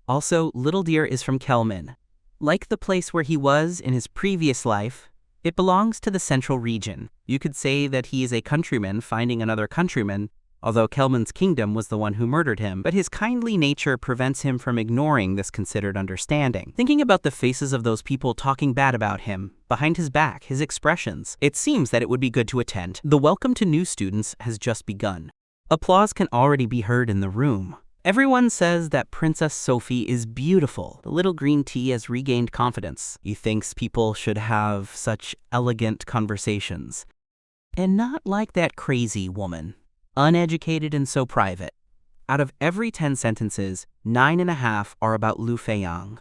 Also, Little Deer is from Kelman. Like the place where he was in his previous life, it belongs to the central region. You could say that he is a countryman finding another countryman, although Kelman's kingdom was the one who murdered him, but his kindly nature prevents him from ignoring this considered understanding. Thinking about the faces of those people talking bad about him, behind his back, his expressions, it seems that it would be good to attend. The welcome to new students has just begun. Applause can already be heard in the room. Everyone says that Princess Sophie is beautiful. The little green tea has regained confidence. He thinks people should have such elegant conversations. And not like that crazy woman. Uneducated and so private. Out of every 10 sentences, 9.5 are about Lu Feiyang.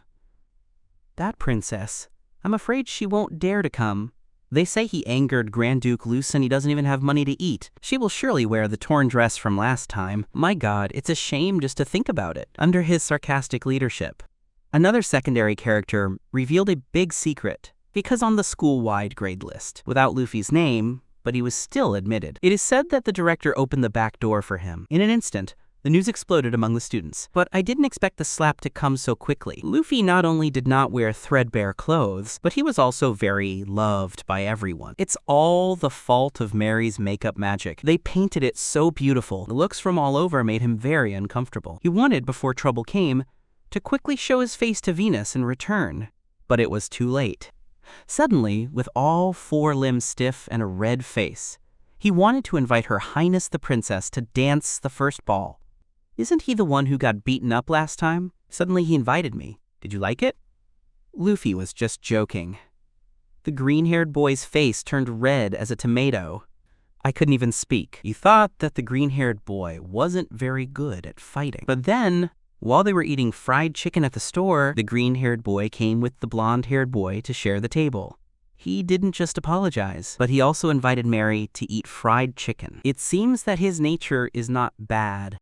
That princess, I'm afraid she won't dare to come. They say he angered Grand Duke Luce and he doesn't even have money to eat. She will surely wear the torn dress from last time. My God, it's a shame just to think about it. Under his sarcastic leadership. Another secondary character revealed a big secret, because on the school-wide grade list, without Luffy's name, but he was still admitted. It is said that the director opened the back door for him. In an instant, the news exploded among the students. But I didn't expect the slap to come so quickly. Luffy not only did not wear threadbare clothes, but he was also very loved by everyone. It's all the fault of Mary's makeup magic. They painted it so beautiful. The looks from all over made him very uncomfortable. He wanted, before trouble came, to quickly show his face to Venus and return. But it was too late. Suddenly, with all 4 limbs stiff and a red face, he wanted to invite Her Highness the Princess to dance the first ball. Isn't he the one who got beaten up last time? Suddenly he invited me. Did you like it? Luffy was just joking. The green-haired boy's face turned red as a tomato. I couldn't even speak. He thought that the green-haired boy wasn't very good at fighting. But then, while they were eating fried chicken at the store, the green-haired boy came with the blonde-haired boy to share the table. He didn't just apologize, but he also invited Mary to eat fried chicken. It seems that his nature is not bad.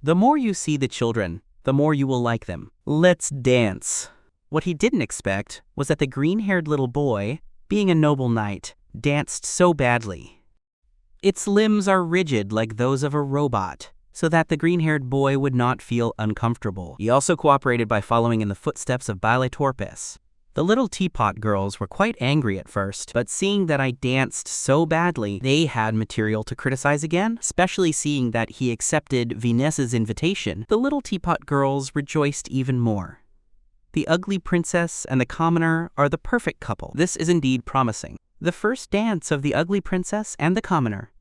The more you see the children, the more you will like them. Let's dance. What he didn't expect was that the green-haired little boy, being a noble knight, danced so badly. Its limbs are rigid like those of a robot, so that the green-haired boy would not feel uncomfortable. He also cooperated by following in the footsteps of Baile Torpes. The little teapot girls were quite angry at first, but seeing that I danced so badly, they had material to criticize again, especially seeing that he accepted Venus's invitation. The little teapot girls rejoiced even more. The ugly princess and the commoner are the perfect couple. This is indeed promising. The first dance of the ugly princess and the commoner.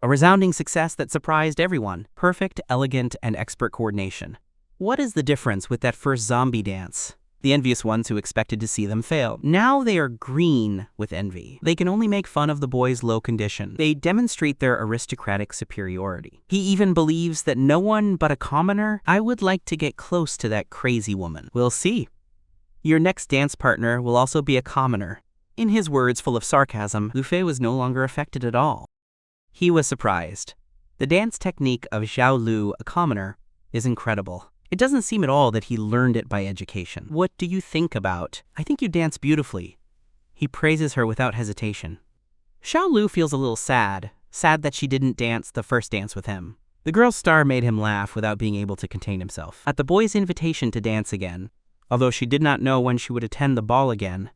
A resounding success that surprised everyone. Perfect, elegant, and expert coordination. What is the difference with that first zombie dance? The envious ones who expected to see them fail. Now they are green with envy. They can only make fun of the boy's low condition. They demonstrate their aristocratic superiority. He even believes that no one but a commoner. I would like to get close to that crazy woman. We'll see. Your next dance partner will also be a commoner. In his words full of sarcasm, Luffy was no longer affected at all. He was surprised. The dance technique of Xiao Lu, a commoner, is incredible. It doesn't seem at all that he learned it by education. What do you think about? I think you dance beautifully. He praises her without hesitation. Xiao Lu feels a little sad that she didn't dance the first dance with him. The girl's star made him laugh without being able to contain himself. At the boy's invitation to dance again, although she did not know when she would attend the ball again,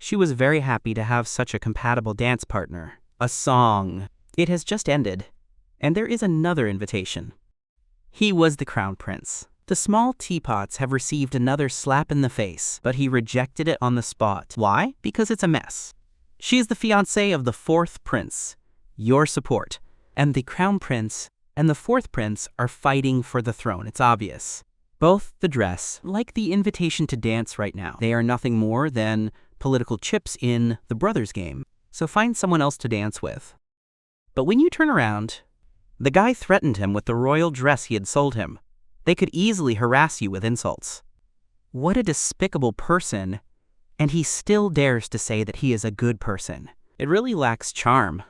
she was very happy to have such a compatible dance partner. A song. It has just ended, and there is another invitation. He was the crown prince. The small teapots have received another slap in the face, but he rejected it on the spot. Why? Because it's a mess. She is the fiancée of the 4th prince. Your support. And the crown prince and the fourth prince are fighting for the throne. It's obvious. Both the dress, like the invitation to dance right now. They are nothing more than political chips in the brothers game. So find someone else to dance with. But when you turn around, the guy threatened him with the royal dress he had sold him. They could easily harass you with insults. What a despicable person, and he still dares to say that he is a good person. It really lacks charm.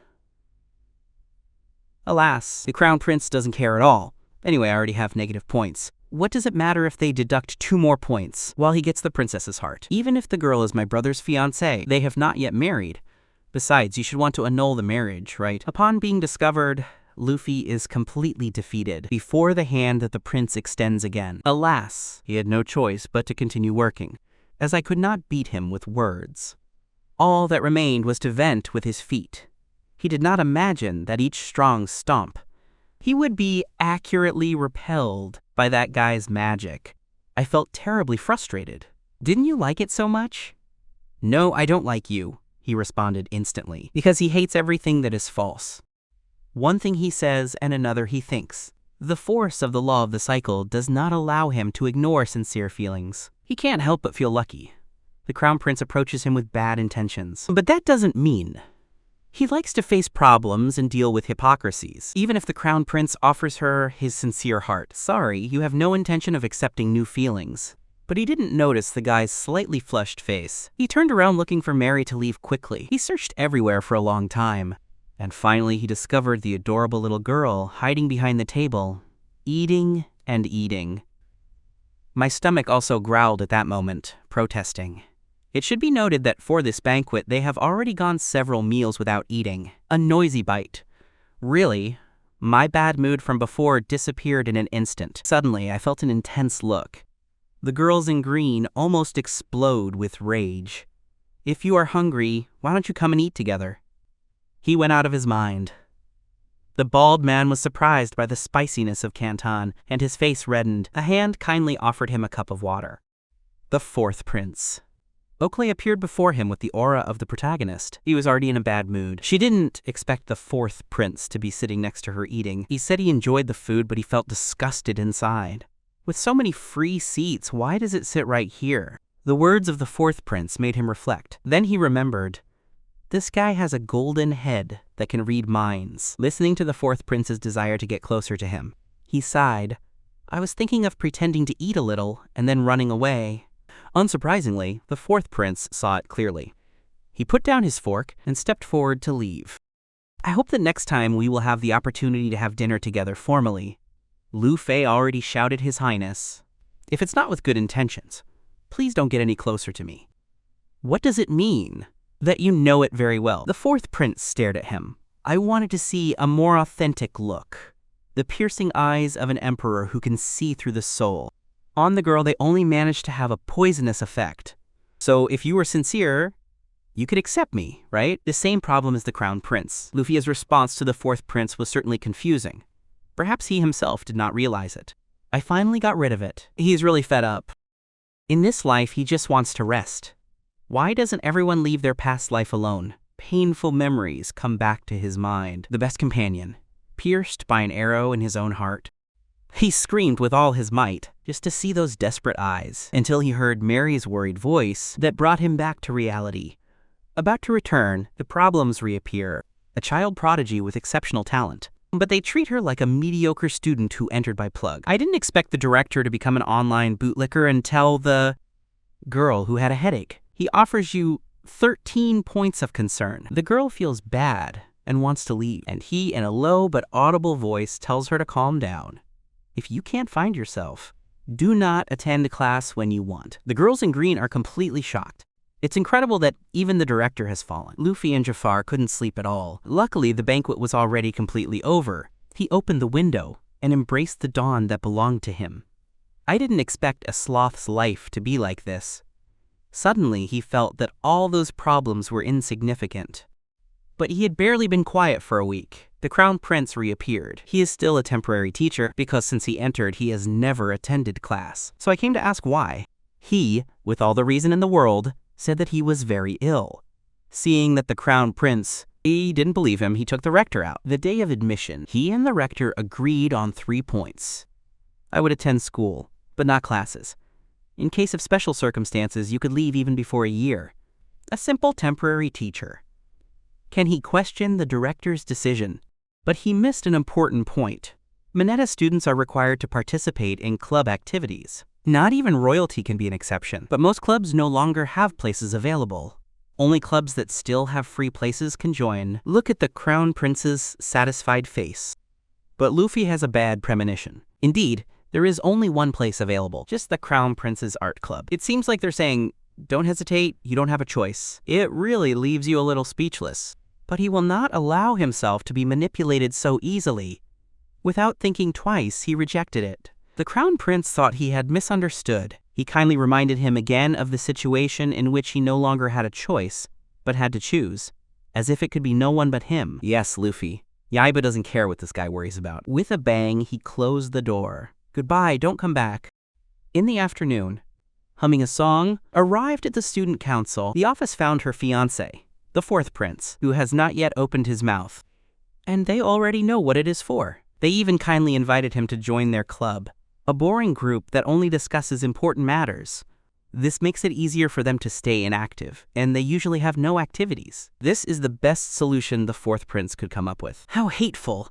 Alas, the crown prince doesn't care at all. Anyway, I already have negative points. What does it matter if they deduct 2 more points while he gets the princess's heart? Even if the girl is my brother's fiancée, they have not yet married. Besides, you should want to annul the marriage, right? Upon being discovered, Luffy is completely defeated before the hand that the prince extends again. Alas, he had no choice but to continue working, as I could not beat him with words. All that remained was to vent with his feet. He did not imagine that each strong stomp, he would be accurately repelled by that guy's magic. I felt terribly frustrated. Didn't you like it so much? No, I don't like you, he responded instantly, because he hates everything that is false. One thing he says and another he thinks. The force of the law of the cycle does not allow him to ignore sincere feelings. He can't help but feel lucky. The crown prince approaches him with bad intentions. But that doesn't mean. He likes to face problems and deal with hypocrisies, even if the crown prince offers her his sincere heart. Sorry, you have no intention of accepting new feelings. But he didn't notice the guy's slightly flushed face. He turned around looking for Mary to leave quickly. He searched everywhere for a long time. And finally he discovered the adorable little girl hiding behind the table, eating and eating. My stomach also growled at that moment, protesting. It should be noted that for this banquet, they have already gone several meals without eating. A noisy bite. Really, my bad mood from before disappeared in an instant. Suddenly, I felt an intense look. The girls in green almost explode with rage. If you are hungry, why don't you come and eat together? He went out of his mind. The bald man was surprised by the spiciness of Canton, and his face reddened. A hand kindly offered him a cup of water. The fourth prince. Oakley appeared before him with the aura of the protagonist. He was already in a bad mood. She didn't expect the fourth prince to be sitting next to her eating. He said he enjoyed the food, but he felt disgusted inside. With so many free seats, why does it sit right here? The words of the fourth prince made him reflect. Then he remembered. This guy has a golden head that can read minds. Listening to the fourth prince's desire to get closer to him, he sighed. I was thinking of pretending to eat a little and then running away. Unsurprisingly, the fourth prince saw it clearly. He put down his fork and stepped forward to leave. I hope that next time we will have the opportunity to have dinner together formally. Lu Fei already shouted His Highness. If it's not with good intentions, please don't get any closer to me. What does it mean? That you know it very well. The fourth prince stared at him. I wanted to see a more authentic look. The piercing eyes of an emperor who can see through the soul. On the girl, they only managed to have a poisonous effect. So if you were sincere, you could accept me, right? The same problem as the crown prince. Luffy's response to the fourth prince was certainly confusing. Perhaps he himself did not realize it. I finally got rid of it. He's really fed up. In this life, he just wants to rest. Why doesn't everyone leave their past life alone? Painful memories come back to his mind. The best companion, pierced by an arrow in his own heart. He screamed with all his might, just to see those desperate eyes, until he heard Mary's worried voice that brought him back to reality. About to return, the problems reappear. A child prodigy with exceptional talent. But they treat her like a mediocre student who entered by plug. I didn't expect the director to become an online bootlicker and tell the girl who had a headache. He offers you 13 points of concern. The girl feels bad and wants to leave, and he, in a low but audible voice, tells her to calm down. If you can't find yourself, do not attend class when you want. The girls in green are completely shocked. It's incredible that even the director has fallen. Luffy and Jafar couldn't sleep at all. Luckily, the banquet was already completely over. He opened the window and embraced the dawn that belonged to him. I didn't expect a sloth's life to be like this. Suddenly, he felt that all those problems were insignificant. But he had barely been quiet for a week. The crown prince reappeared. He is still a temporary teacher because since he entered, he has never attended class. So I came to ask why. He, with all the reason in the world, said that he was very ill. Seeing that the crown prince He didn't believe him. He took the rector out. The day of admission, he and the rector agreed on 3 points. I would attend school, but not classes. In case of special circumstances, you could leave even before a year. A simple temporary teacher. Can he question the director's decision? But he missed an important point. Manhwa students are required to participate in club activities. Not even royalty can be an exception, but most clubs no longer have places available. Only clubs that still have free places can join. Look at the Crown Prince's satisfied face. But Luffy has a bad premonition. Indeed, there is only one place available, just the Crown Prince's art club. It seems like they're saying, don't hesitate, you don't have a choice. It really leaves you a little speechless. But he will not allow himself to be manipulated so easily. Without thinking twice, he rejected it. The Crown Prince thought he had misunderstood. He kindly reminded him again of the situation in which he no longer had a choice, but had to choose, as if it could be no one but him. Yes, Luffy. Yaiba doesn't care what this guy worries about. With a bang, he closed the door. Goodbye, don't come back. In the afternoon, humming a song, arrived at the student council, the office found her fiancé, the 4th prince, who has not yet opened his mouth. And they already know what it is for. They even kindly invited him to join their club. A boring group that only discusses important matters. This makes it easier for them to stay inactive, and they usually have no activities. This is the best solution the 4th prince could come up with. How hateful!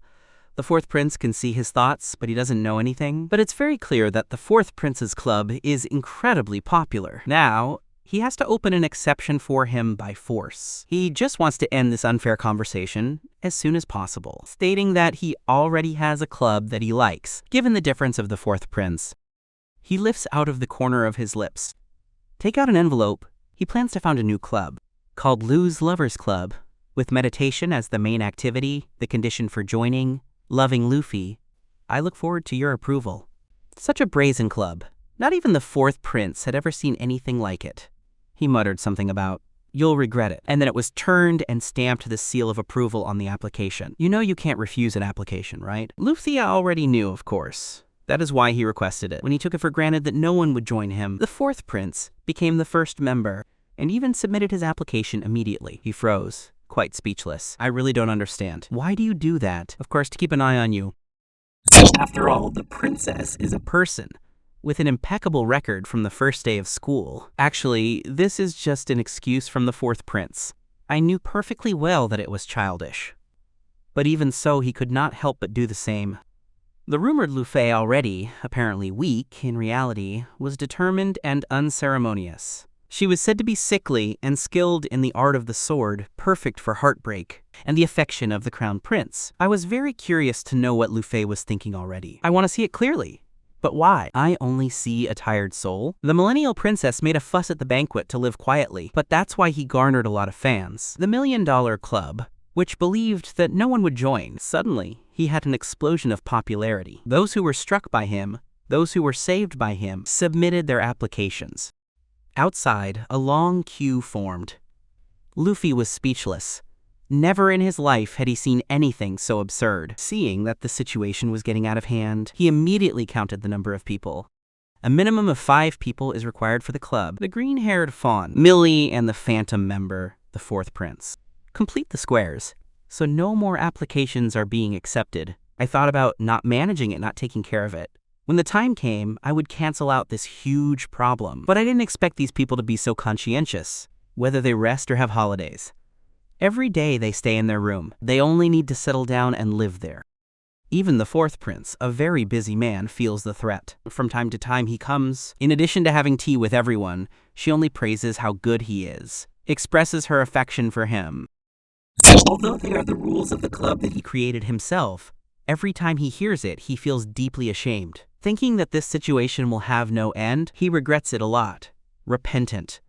The 4th prince can see his thoughts, but he doesn't know anything. But it's very clear that the 4th prince's club is incredibly popular. Now, he has to open an exception for him by force. He just wants to end this unfair conversation as soon as possible, stating that he already has a club that he likes, given the difference of the 4th prince. He lifts out of the corner of his lips. Take out an envelope. He plans to found a new club, called Lou's Lovers Club, with meditation as the main activity, the condition for joining, loving Luffy. I look forward to your approval. Such a brazen club. Not even the 4th prince had ever seen anything like it. He muttered something about, you'll regret it. And then it was turned and stamped the seal of approval on the application. You know you can't refuse an application, right? Luffy already knew, of course. That is why he requested it. When he took it for granted that no one would join him, the 4th prince became the first member and even submitted his application immediately. He froze, quite speechless. I really don't understand. Why do you do that? Of course, to keep an eye on you. After all, the princess is a person with an impeccable record from the first day of school. Actually, this is just an excuse from the 4th prince. I knew perfectly well that it was childish. But even so, he could not help but do the same. The rumored Luffy, already apparently weak in reality, was determined and unceremonious. She was said to be sickly and skilled in the art of the sword, perfect for heartbreak, and the affection of the Crown Prince. I was very curious to know what Luffy was thinking already. I want to see it clearly. But why? I only see a tired soul. The Millennial Princess made a fuss at the banquet to live quietly, but that's why he garnered a lot of fans. The $1 Million Club, which believed that no one would join, suddenly he had an explosion of popularity. Those who were struck by him, those who were saved by him, submitted their applications. Outside, a long queue formed. Luffy was speechless. Never in his life had he seen anything so absurd. Seeing that the situation was getting out of hand, he immediately counted the number of people. A minimum of 5 people is required for the club. The green-haired fawn, Millie, and the phantom member, the 4th prince. Complete the squares, so no more applications are being accepted. I thought about not managing it, not taking care of it. When the time came, I would cancel out this huge problem. But I didn't expect these people to be so conscientious, whether they rest or have holidays. Every day they stay in their room. They only need to settle down and live there. Even the 4th prince, a very busy man, feels the threat. From time to time he comes. In addition to having tea with everyone, she only praises how good he is, expresses her affection for him. Although they are the rules of the club that he created himself, every time he hears it, he feels deeply ashamed. Thinking that this situation will have no end, he regrets it a lot. Repentant.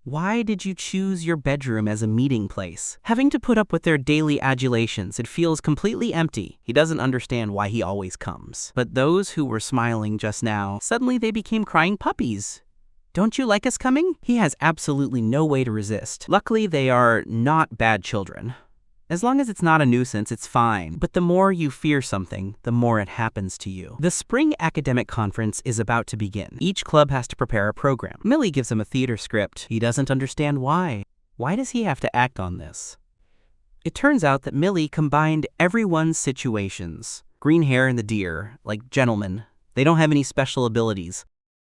Why did you choose your bedroom as a meeting place? Having to put up with their daily adulations, it feels completely empty. He doesn't understand why he always comes. But those who were smiling just now, suddenly they became crying puppies. Don't you like us coming? He has absolutely no way to resist. Luckily, they are not bad children. As long as it's not a nuisance, it's fine. But the more you fear something, the more it happens to you. The spring academic conference is about to begin. Each club has to prepare a program. Millie gives him a theater script. He doesn't understand why. Why does he have to act on this? It turns out that Millie combined everyone's situations. Green hair and the deer, like gentlemen, they don't have any special abilities.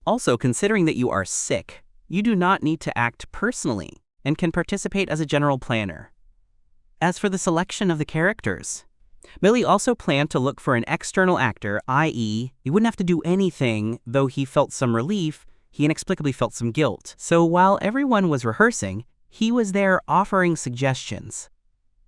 Also, considering that you are sick, you do not need to act personally and can participate as a general planner. As for the selection of the characters, Millie also planned to look for an external actor, i.e., he wouldn't have to do anything. Though he felt some relief, he inexplicably felt some guilt. So while everyone was rehearsing, he was there offering suggestions.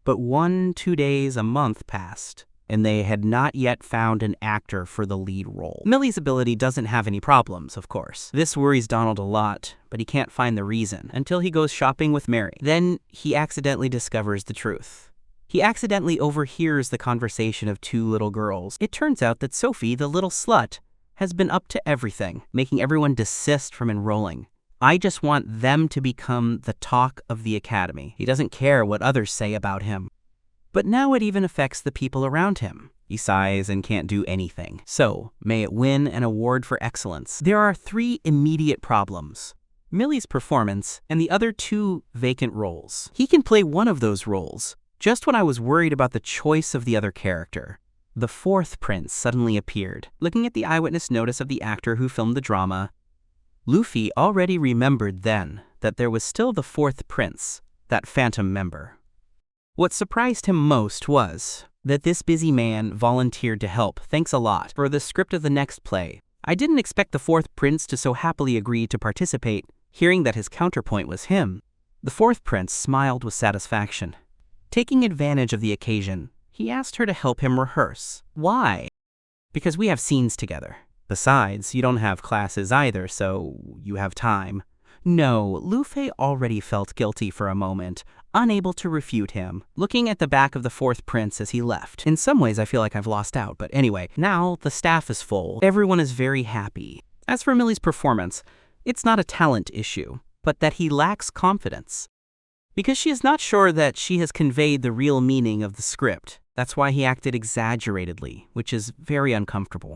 But 1-2 days, a month passed, and they had not yet found an actor for the lead role. Millie's ability doesn't have any problems, of course. This worries Donald a lot, but he can't find the reason until he goes shopping with Mary. Then he accidentally discovers the truth. He accidentally overhears the conversation of two little girls. It turns out that Sophie, the little slut, has been up to everything, making everyone desist from enrolling. I just want them to become the talk of the academy. He doesn't care what others say about him. But now it even affects the people around him. He sighs and can't do anything. So, may it win an award for excellence. There are 3 immediate problems: Millie's performance and the other 2 vacant roles. He can play one of those roles. Just when I was worried about the choice of the other character, the 4th prince suddenly appeared. Looking at the eyewitness notice of the actor who filmed the drama, Luffy already remembered then that there was still the 4th prince, that phantom member. What surprised him most was that this busy man volunteered to help. Thanks a lot. For the script of the next play, I didn't expect the 4th prince to so happily agree to participate, hearing that his counterpoint was him. The 4th prince smiled with satisfaction. Taking advantage of the occasion, he asked her to help him rehearse. Why? Because we have scenes together. Besides, you don't have classes either, so you have time. No, Luffy already felt guilty for a moment, unable to refute him, looking at the back of the 4th prince as he left. In some ways, I feel like I've lost out, but anyway, now the staff is full. Everyone is very happy. As for Millie's performance, it's not a talent issue, but that he lacks confidence. Because she is not sure that she has conveyed the real meaning of the script. That's why he acted exaggeratedly, which is very uncomfortable.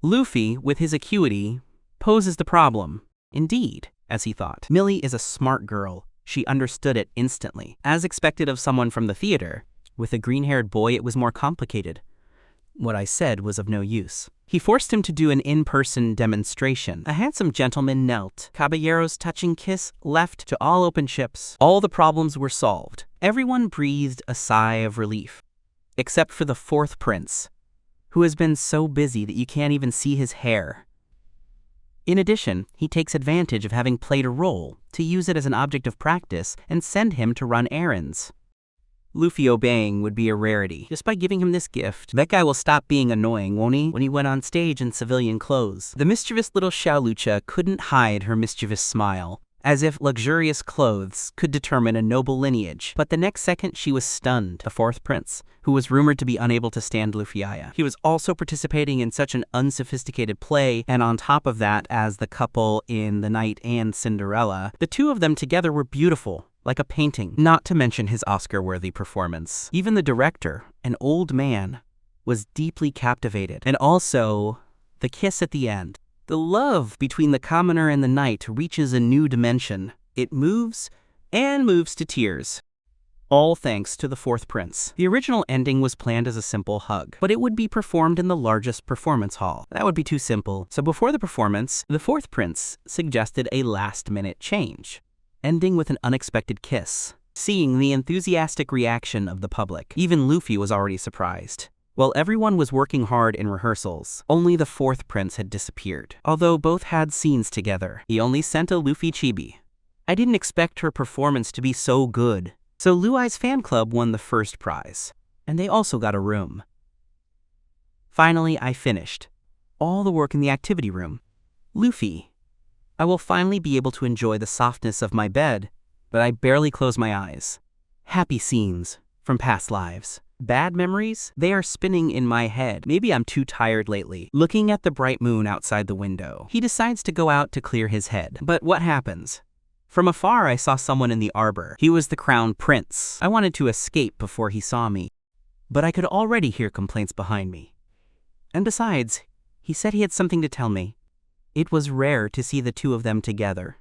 Luffy, with his acuity, poses the problem. Indeed, as he thought. Millie is a smart girl. She understood it instantly. As expected of someone from the theater, with a green-haired boy it was more complicated. What I said was of no use. He forced him to do an in-person demonstration. A handsome gentleman knelt. Caballero's touching kiss left to all open ships. All the problems were solved. Everyone breathed a sigh of relief. Except for the 4th prince, who has been so busy that you can't even see his hair. In addition, he takes advantage of having played a role to use it as an object of practice and send him to run errands. Luffy obeying would be a rarity. Just by giving him this gift, that guy will stop being annoying, won't he? When he went on stage in civilian clothes. The mischievous little Xiaolucha couldn't hide her mischievous smile, as if luxurious clothes could determine a noble lineage. But the next second she was stunned. The 4th prince, who was rumored to be unable to stand Luffy-aya. He was also participating in such an unsophisticated play, and on top of that, as the couple in The Knight and Cinderella, the 2 of them together were beautiful, like a painting, not to mention his Oscar-worthy performance. Even the director, an old man, was deeply captivated. And also, the kiss at the end. The love between the commoner and the knight reaches a new dimension. It moves and moves to tears. All thanks to the 4th prince. The original ending was planned as a simple hug, but it would be performed in the largest performance hall. That would be too simple. So before the performance, the 4th prince suggested a last-minute change, ending with an unexpected kiss. Seeing the enthusiastic reaction of the public, even Luffy was already surprised. While everyone was working hard in rehearsals, only the 4th prince had disappeared. Although both had scenes together, he only sent a Luffy chibi. I didn't expect her performance to be so good. So Luai's fan club won the first prize, and they also got a room. Finally, I finished all the work in the activity room. Luffy, I will finally be able to enjoy the softness of my bed, but I barely close my eyes. Happy scenes from past lives. Bad memories, they are spinning in my head. Maybe I'm too tired lately. Looking at the bright moon outside the window, he decides to go out to clear his head. But what happens? From afar, I saw someone in the arbor. He was the crown prince. I wanted to escape before he saw me, but I could already hear complaints behind me. And besides, he said he had something to tell me. It was rare to see the 2 of them together.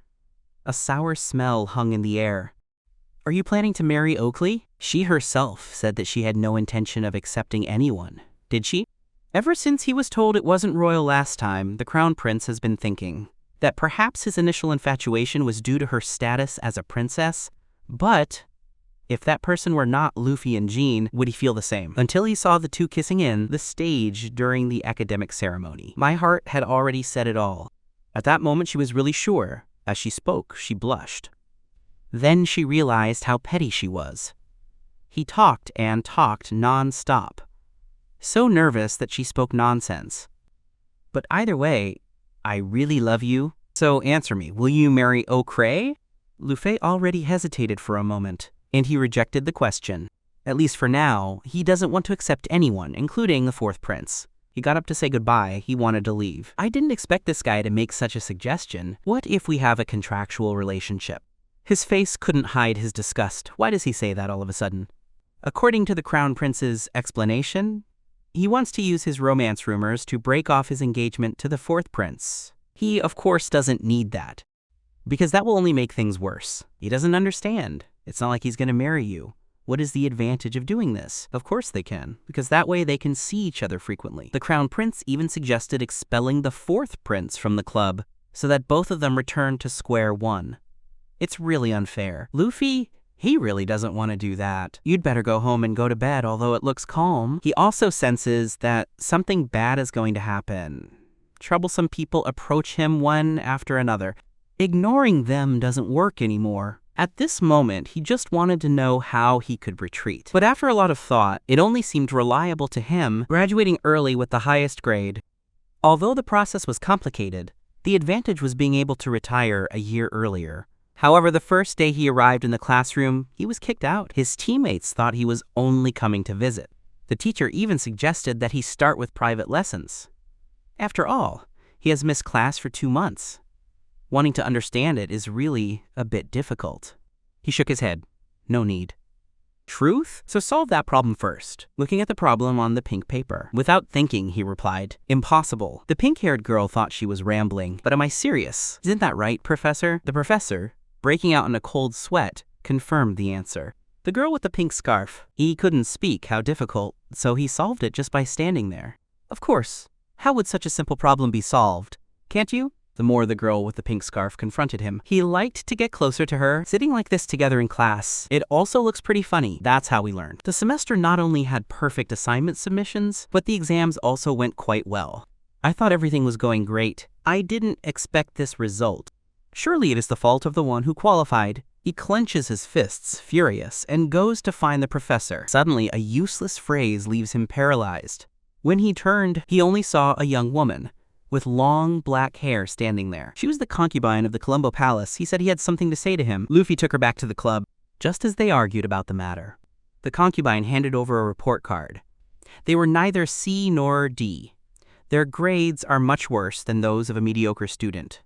A sour smell hung in the air. Are you planning to marry Oakley? She herself said that she had no intention of accepting anyone. Did she? Ever since he was told it wasn't royal last time, the Crown Prince has been thinking that perhaps his initial infatuation was due to her status as a princess, but if that person were not Luffy and Jean, would he feel the same? Until he saw the two kissing in the stage during the academic ceremony. My heart had already said it all. At that moment she was really sure. As she spoke, she blushed. Then she realized how petty she was. He talked and talked non-stop. So nervous that she spoke nonsense. But either way, I really love you, so answer me, will you marry Oakley? Luffy already hesitated for a moment, and he rejected the question. At least for now, he doesn't want to accept anyone, including the fourth prince. He got up to say goodbye. He wanted to leave. I didn't expect this guy to make such a suggestion. What if we have a contractual relationship? His face couldn't hide his disgust. Why does he say that all of a sudden? According to the Crown Prince's explanation, he wants to use his romance rumors to break off his engagement to the fourth prince. He, of course, doesn't need that, because that will only make things worse. He doesn't understand. It's not like he's going to marry you. What is the advantage of doing this? Of course they can, because that way they can see each other frequently. The Crown Prince even suggested expelling the fourth prince from the club so that both of them return to square one. It's really unfair. Luffy, he really doesn't want to do that. You'd better go home and go to bed, although it looks calm. He also senses that something bad is going to happen. Troublesome people approach him one after another. Ignoring them doesn't work anymore. At this moment, he just wanted to know how he could retreat. But after a lot of thought, it only seemed reliable to him, graduating early with the highest grade. Although the process was complicated, the advantage was being able to retire a year earlier. However, the first day he arrived in the classroom, he was kicked out. His teammates thought he was only coming to visit. The teacher even suggested that he start with private lessons. After all, he has missed class for 2 months. Wanting to understand it is really a bit difficult. He shook his head. No need. Truth? So solve that problem first. Looking at the problem on the pink paper. Without thinking, he replied, impossible. The pink-haired girl thought she was rambling. But am I serious? Isn't that right, Professor? The professor, breaking out in a cold sweat, confirmed the answer. The girl with the pink scarf. He couldn't speak how difficult, so he solved it just by standing there. Of course. How would such a simple problem be solved? Can't you? The more the girl with the pink scarf confronted him. He liked to get closer to her, sitting like this together in class. It also looks pretty funny. That's how we learned. The semester not only had perfect assignment submissions, but the exams also went quite well. I thought everything was going great. I didn't expect this result. Surely it is the fault of the one who qualified. He clenches his fists, furious, and goes to find the professor. Suddenly, a useless phrase leaves him paralyzed. When he turned, he only saw a young woman with long black hair standing there. She was the concubine of the Colombo Palace. He said he had something to say to him. Luffy took her back to the club, just as they argued about the matter. The concubine handed over a report card. They were neither C nor D. Their grades are much worse than those of a mediocre student.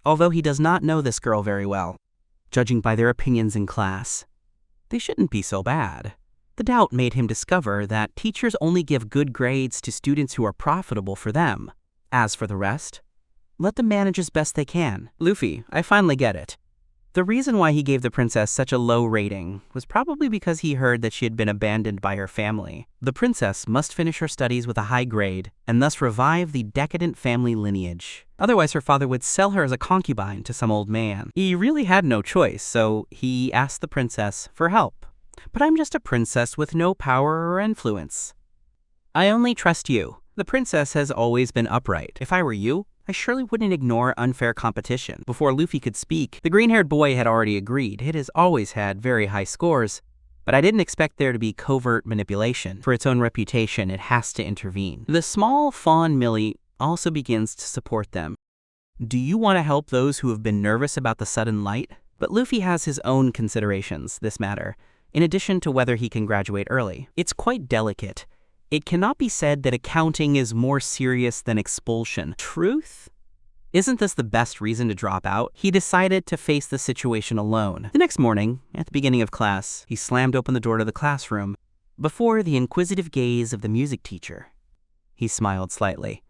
Although he does not know this girl very well, judging by their opinions in class, they shouldn't be so bad. The doubt made him discover that teachers only give good grades to students who are profitable for them. As for the rest, let them manage as best they can. Luffy, I finally get it. The reason why he gave the princess such a low rating was probably because he heard that she had been abandoned by her family. The princess must finish her studies with a high grade and thus revive the decadent family lineage. Otherwise, her father would sell her as a concubine to some old man. He really had no choice, so he asked the princess for help. But I'm just a princess with no power or influence. I only trust you. The princess has always been upright. If I were you, I surely wouldn't ignore unfair competition. Before Luffy could speak, the green-haired boy had already agreed. It has always had very high scores, but I didn't expect there to be covert manipulation. For its own reputation, it has to intervene. The small fawn Millie also begins to support them. Do you want to help those who have been nervous about the sudden light? But Luffy has his own considerations, this matter, in addition to whether he can graduate early. It's quite delicate. It cannot be said that accounting is more serious than expulsion. Truth? Isn't this the best reason to drop out? He decided to face the situation alone. The next morning, at the beginning of class, he slammed open the door to the classroom before the inquisitive gaze of the music teacher. He smiled slightly.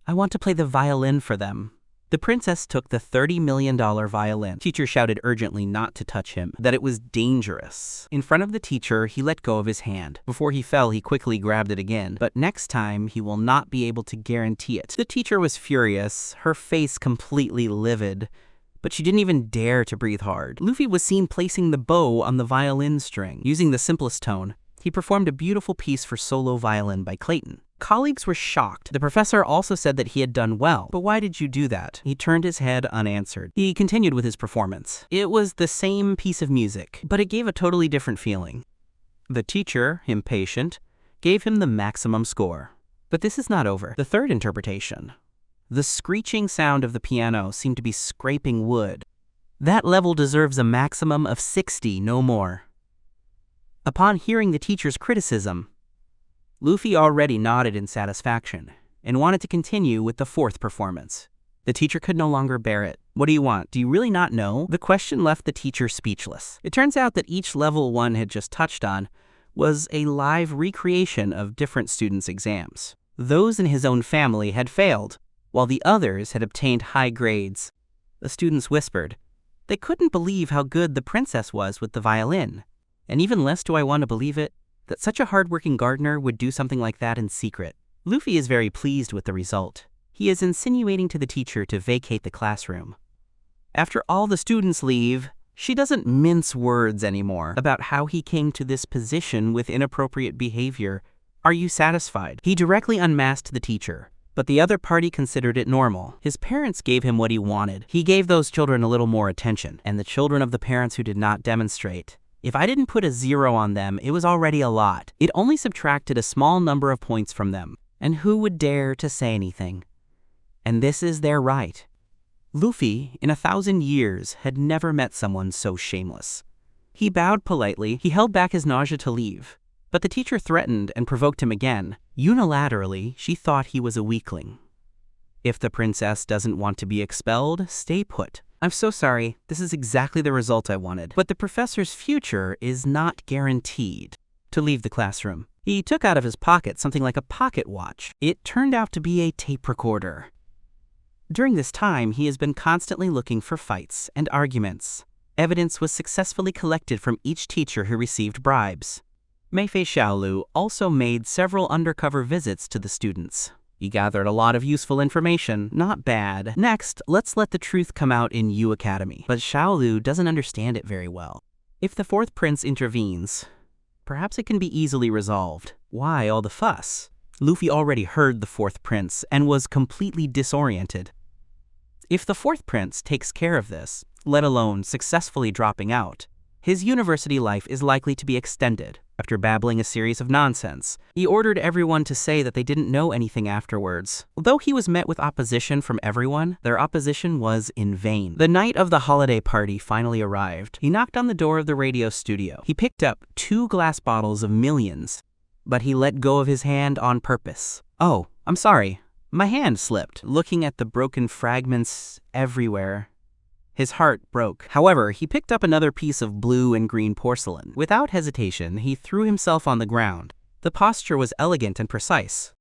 I want to play the violin for them. The princess took the $30 million violin. Teacher shouted urgently not to touch him, that it was dangerous. In front of the teacher, he let go of his hand. Before he fell, he quickly grabbed it again, but next time he will not be able to guarantee it. The teacher was furious, her face completely livid, but she didn't even dare to breathe hard. Luffy was seen placing the bow on the violin string. Using the simplest tone, he performed a beautiful piece for solo violin by Clayton. Colleagues were shocked. The professor also said that he had done well. But why did you do that? He turned his head unanswered. He continued with his performance. It was the same piece of music, but it gave a totally different feeling. The teacher, impatient, gave him the maximum score. But this is not over. The third interpretation. The screeching sound of the piano seemed to be scraping wood. That level deserves a maximum of 60, no more. Upon hearing the teacher's criticism, Luffy already nodded in satisfaction and wanted to continue with the fourth performance. The teacher could no longer bear it. What do you want? Do you really not know? The question left the teacher speechless. It turns out that each level one had just touched on was a live recreation of different students' exams. Those in his own family had failed, while the others had obtained high grades. The students whispered. They couldn't believe how good the princess was with the violin. And even less do I want to believe it, that such a hard-working gardener would do something like that in secret. Luffy is very pleased with the result. He is insinuating to the teacher to vacate the classroom. After all the students leave, she doesn't mince words anymore about how he came to this position with inappropriate behavior. Are you satisfied? He directly unmasked the teacher, but the other party considered it normal. His parents gave him what he wanted. He gave those children a little more attention, and the children of the parents who did not demonstrate. If I didn't put a 0 on them, it was already a lot. It only subtracted a small number of points from them. And who would dare to say anything? And this is their right. Luffy, in 1,000 years, had never met someone so shameless. He bowed politely. He held back his nausea to leave. But the teacher threatened and provoked him again. Unilaterally, she thought he was a weakling. If the princess doesn't want to be expelled, stay put. I'm so sorry, this is exactly the result I wanted. But the professor's future is not guaranteed. To leave the classroom, he took out of his pocket something like a pocket watch. It turned out to be a tape recorder. During this time, he has been constantly looking for fights and arguments. Evidence was successfully collected from each teacher who received bribes. Meifei Xiaolu also made several undercover visits to the students. He gathered a lot of useful information. Not bad. Next, let's let the truth come out in U Academy. But Xiaolu doesn't understand it very well. If the fourth prince intervenes, perhaps it can be easily resolved. Why all the fuss? Luffy already heard the fourth prince and was completely disoriented. If the fourth prince takes care of this, let alone successfully dropping out, his university life is likely to be extended. After babbling a series of nonsense, he ordered everyone to say that they didn't know anything afterwards. Although he was met with opposition from everyone, their opposition was in vain. The night of the holiday party finally arrived. He knocked on the door of the radio studio. He picked up 2 glass bottles of millions, but he let go of his hand on purpose. Oh, I'm sorry. My hand slipped. Looking at the broken fragments everywhere, his heart broke. However, he picked up another piece of blue and green porcelain. Without hesitation, he threw himself on the ground. The posture was elegant and precise.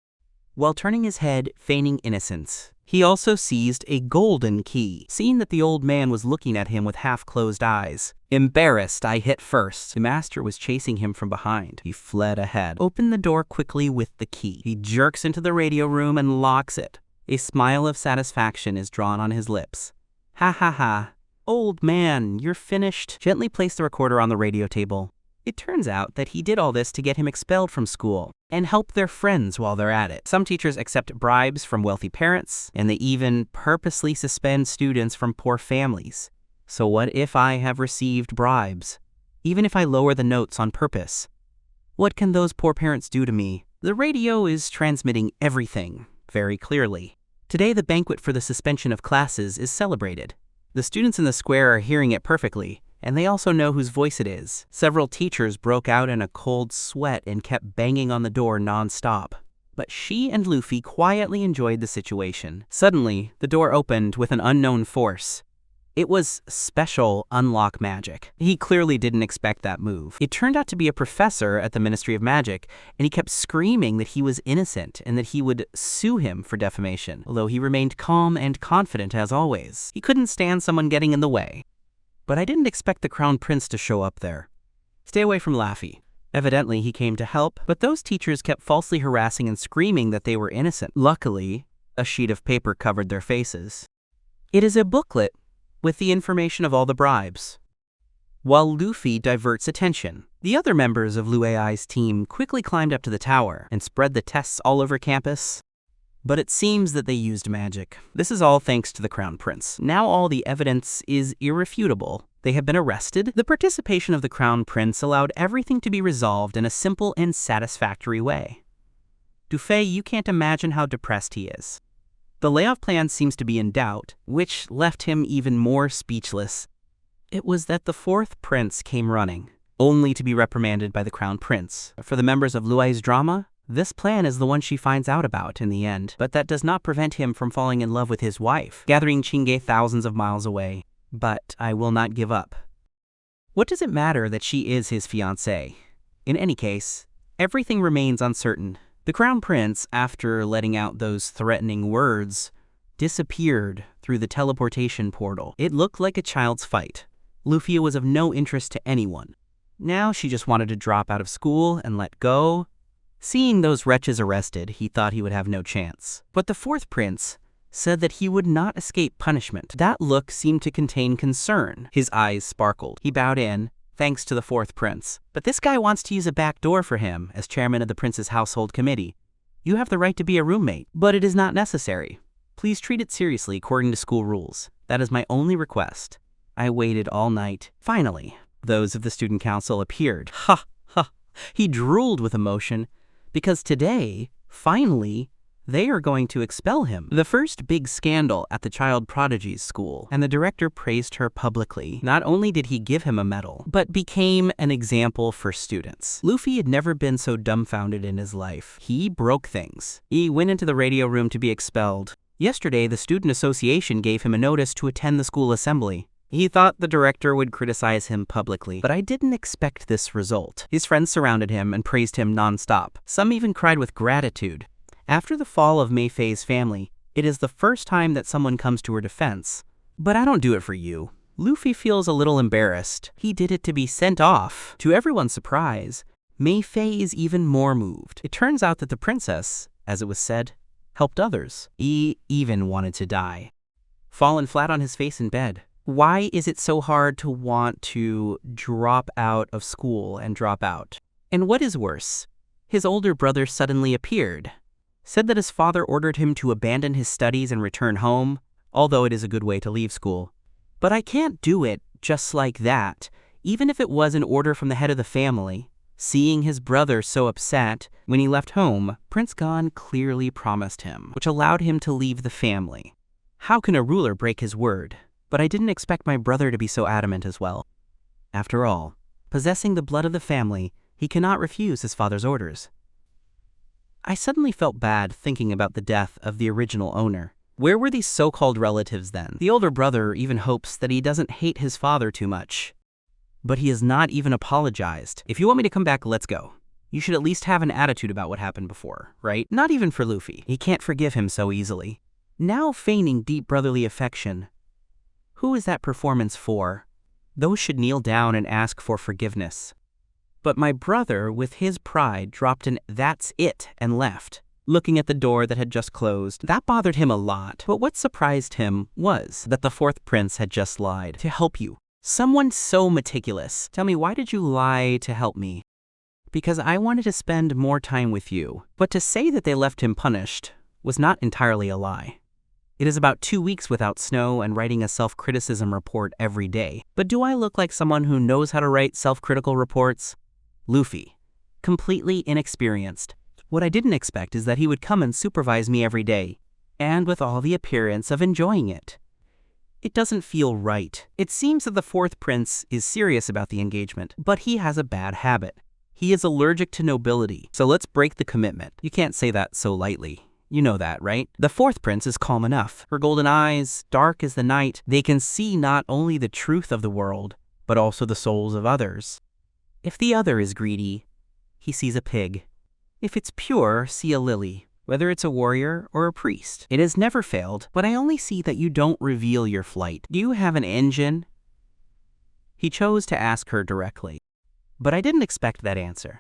While turning his head, feigning innocence, he also seized a golden key. Seeing that the old man was looking at him with half-closed eyes, embarrassed, I hit first. The master was chasing him from behind. He fled ahead. Opened the door quickly with the key. He jerks into the radio room and locks it. A smile of satisfaction is drawn on his lips. Ha ha ha. Old man, you're finished. Gently place the recorder on the radio table. It turns out that he did all this to get him expelled from school and help their friends while they're at it. Some teachers accept bribes from wealthy parents, and they even purposely suspend students from poor families. So what if I have received bribes? Even if I lower the notes on purpose, what can those poor parents do to me? The radio is transmitting everything very clearly. Today, the banquet for the suspension of classes is celebrated. The students in the square are hearing it perfectly, and they also know whose voice it is. Several teachers broke out in a cold sweat and kept banging on the door non-stop. But she and Luffy quietly enjoyed the situation. Suddenly, the door opened with an unknown force. It was special unlock magic. He clearly didn't expect that move. It turned out to be a professor at the Ministry of Magic, and he kept screaming that he was innocent and that he would sue him for defamation, although he remained calm and confident as always. He couldn't stand someone getting in the way. But I didn't expect the Crown Prince to show up there. Stay away from Laffy. Evidently, he came to help, but those teachers kept falsely harassing and screaming that they were innocent. Luckily, a sheet of paper covered their faces. It is a booklet with the information of all the bribes. While Luffy diverts attention, the other members of Lu Ai's team quickly climbed up to the tower and spread the tests all over campus. But it seems that they used magic. This is all thanks to the Crown Prince. Now all the evidence is irrefutable. They have been arrested. The participation of the Crown Prince allowed everything to be resolved in a simple and satisfactory way. Dufay, you can't imagine how depressed he is. The layoff plan seems to be in doubt, which left him even more speechless. It was that the fourth prince came running, only to be reprimanded by the Crown Prince. For the members of Lu Ai's drama, this plan is the one she finds out about in the end, but that does not prevent him from falling in love with his wife, gathering Chingay thousands of miles away. But I will not give up. What does it matter that she is his fiancée? In any case, everything remains uncertain. The Crown Prince, after letting out those threatening words, disappeared through the teleportation portal. It looked like a child's fight. Luffy was of no interest to anyone. Now she just wanted to drop out of school and let go. Seeing those wretches arrested, he thought he would have no chance. But the fourth prince said that he would not escape punishment. That look seemed to contain concern. His eyes sparkled. He bowed in, thanks to the fourth prince. But this guy wants to use a back door for him as chairman of the prince's household committee. You have the right to be a roommate, but it is not necessary. Please treat it seriously according to school rules. That is my only request. I waited all night. Finally, those of the student council appeared. Ha, ha. He drooled with emotion, because today, finally, they are going to expel him. The first big scandal at the child prodigy's school, and the director praised her publicly. Not only did he give him a medal, but became an example for students. Luffy had never been so dumbfounded in his life. He broke things. He went into the radio room to be expelled. Yesterday, the student association gave him a notice to attend the school assembly. He thought the director would criticize him publicly, but I didn't expect this result. His friends surrounded him and praised him non-stop. Some even cried with gratitude. After the fall of Mei Fei's family, it is the first time that someone comes to her defense. But I don't do it for you. Luffy feels a little embarrassed. He did it to be sent off. To everyone's surprise, Mei Fei is even more moved. It turns out that the princess, as it was said, helped others. He even wanted to die. Fallen flat on his face in bed. Why is it so hard to want to drop out of school and drop out? And what is worse, his older brother suddenly appeared. Said that his father ordered him to abandon his studies and return home, although it is a good way to leave school. But I can't do it just like that, even if it was an order from the head of the family. Seeing his brother so upset, when he left home, Prince Gon clearly promised him, which allowed him to leave the family. How can a ruler break his word? But I didn't expect my brother to be so adamant as well. After all, possessing the blood of the family, he cannot refuse his father's orders. I suddenly felt bad thinking about the death of the original owner. Where were these so-called relatives then? The older brother even hopes that he doesn't hate his father too much. But he has not even apologized. If you want me to come back, let's go. You should at least have an attitude about what happened before, right? Not even for Luffy. He can't forgive him so easily. Now feigning deep brotherly affection. Who is that performance for? Those should kneel down and ask for forgiveness. But my brother, with his pride, dropped an "that's it" and left, looking at the door that had just closed. That bothered him a lot. But what surprised him was that the fourth prince had just lied. To help you. Someone so meticulous. Tell me, why did you lie to help me? Because I wanted to spend more time with you. But to say that they left him punished was not entirely a lie. It is about 2 weeks without snow and writing a self-criticism report every day. But do I look like someone who knows how to write self-critical reports? Luffy, completely inexperienced. What I didn't expect is that he would come and supervise me every day, and with all the appearance of enjoying it. It doesn't feel right. It seems that the fourth prince is serious about the engagement, but he has a bad habit. He is allergic to nobility, so let's break the commitment. You can't say that so lightly. You know that, right? The fourth prince is calm enough. Her golden eyes, dark as the night, they can see not only the truth of the world, but also the souls of others. If the other is greedy, he sees a pig. If it's pure, see a lily. Whether it's a warrior or a priest. It has never failed, but I only see that you don't reveal your flight. Do you have an engine? He chose to ask her directly. But I didn't expect that answer.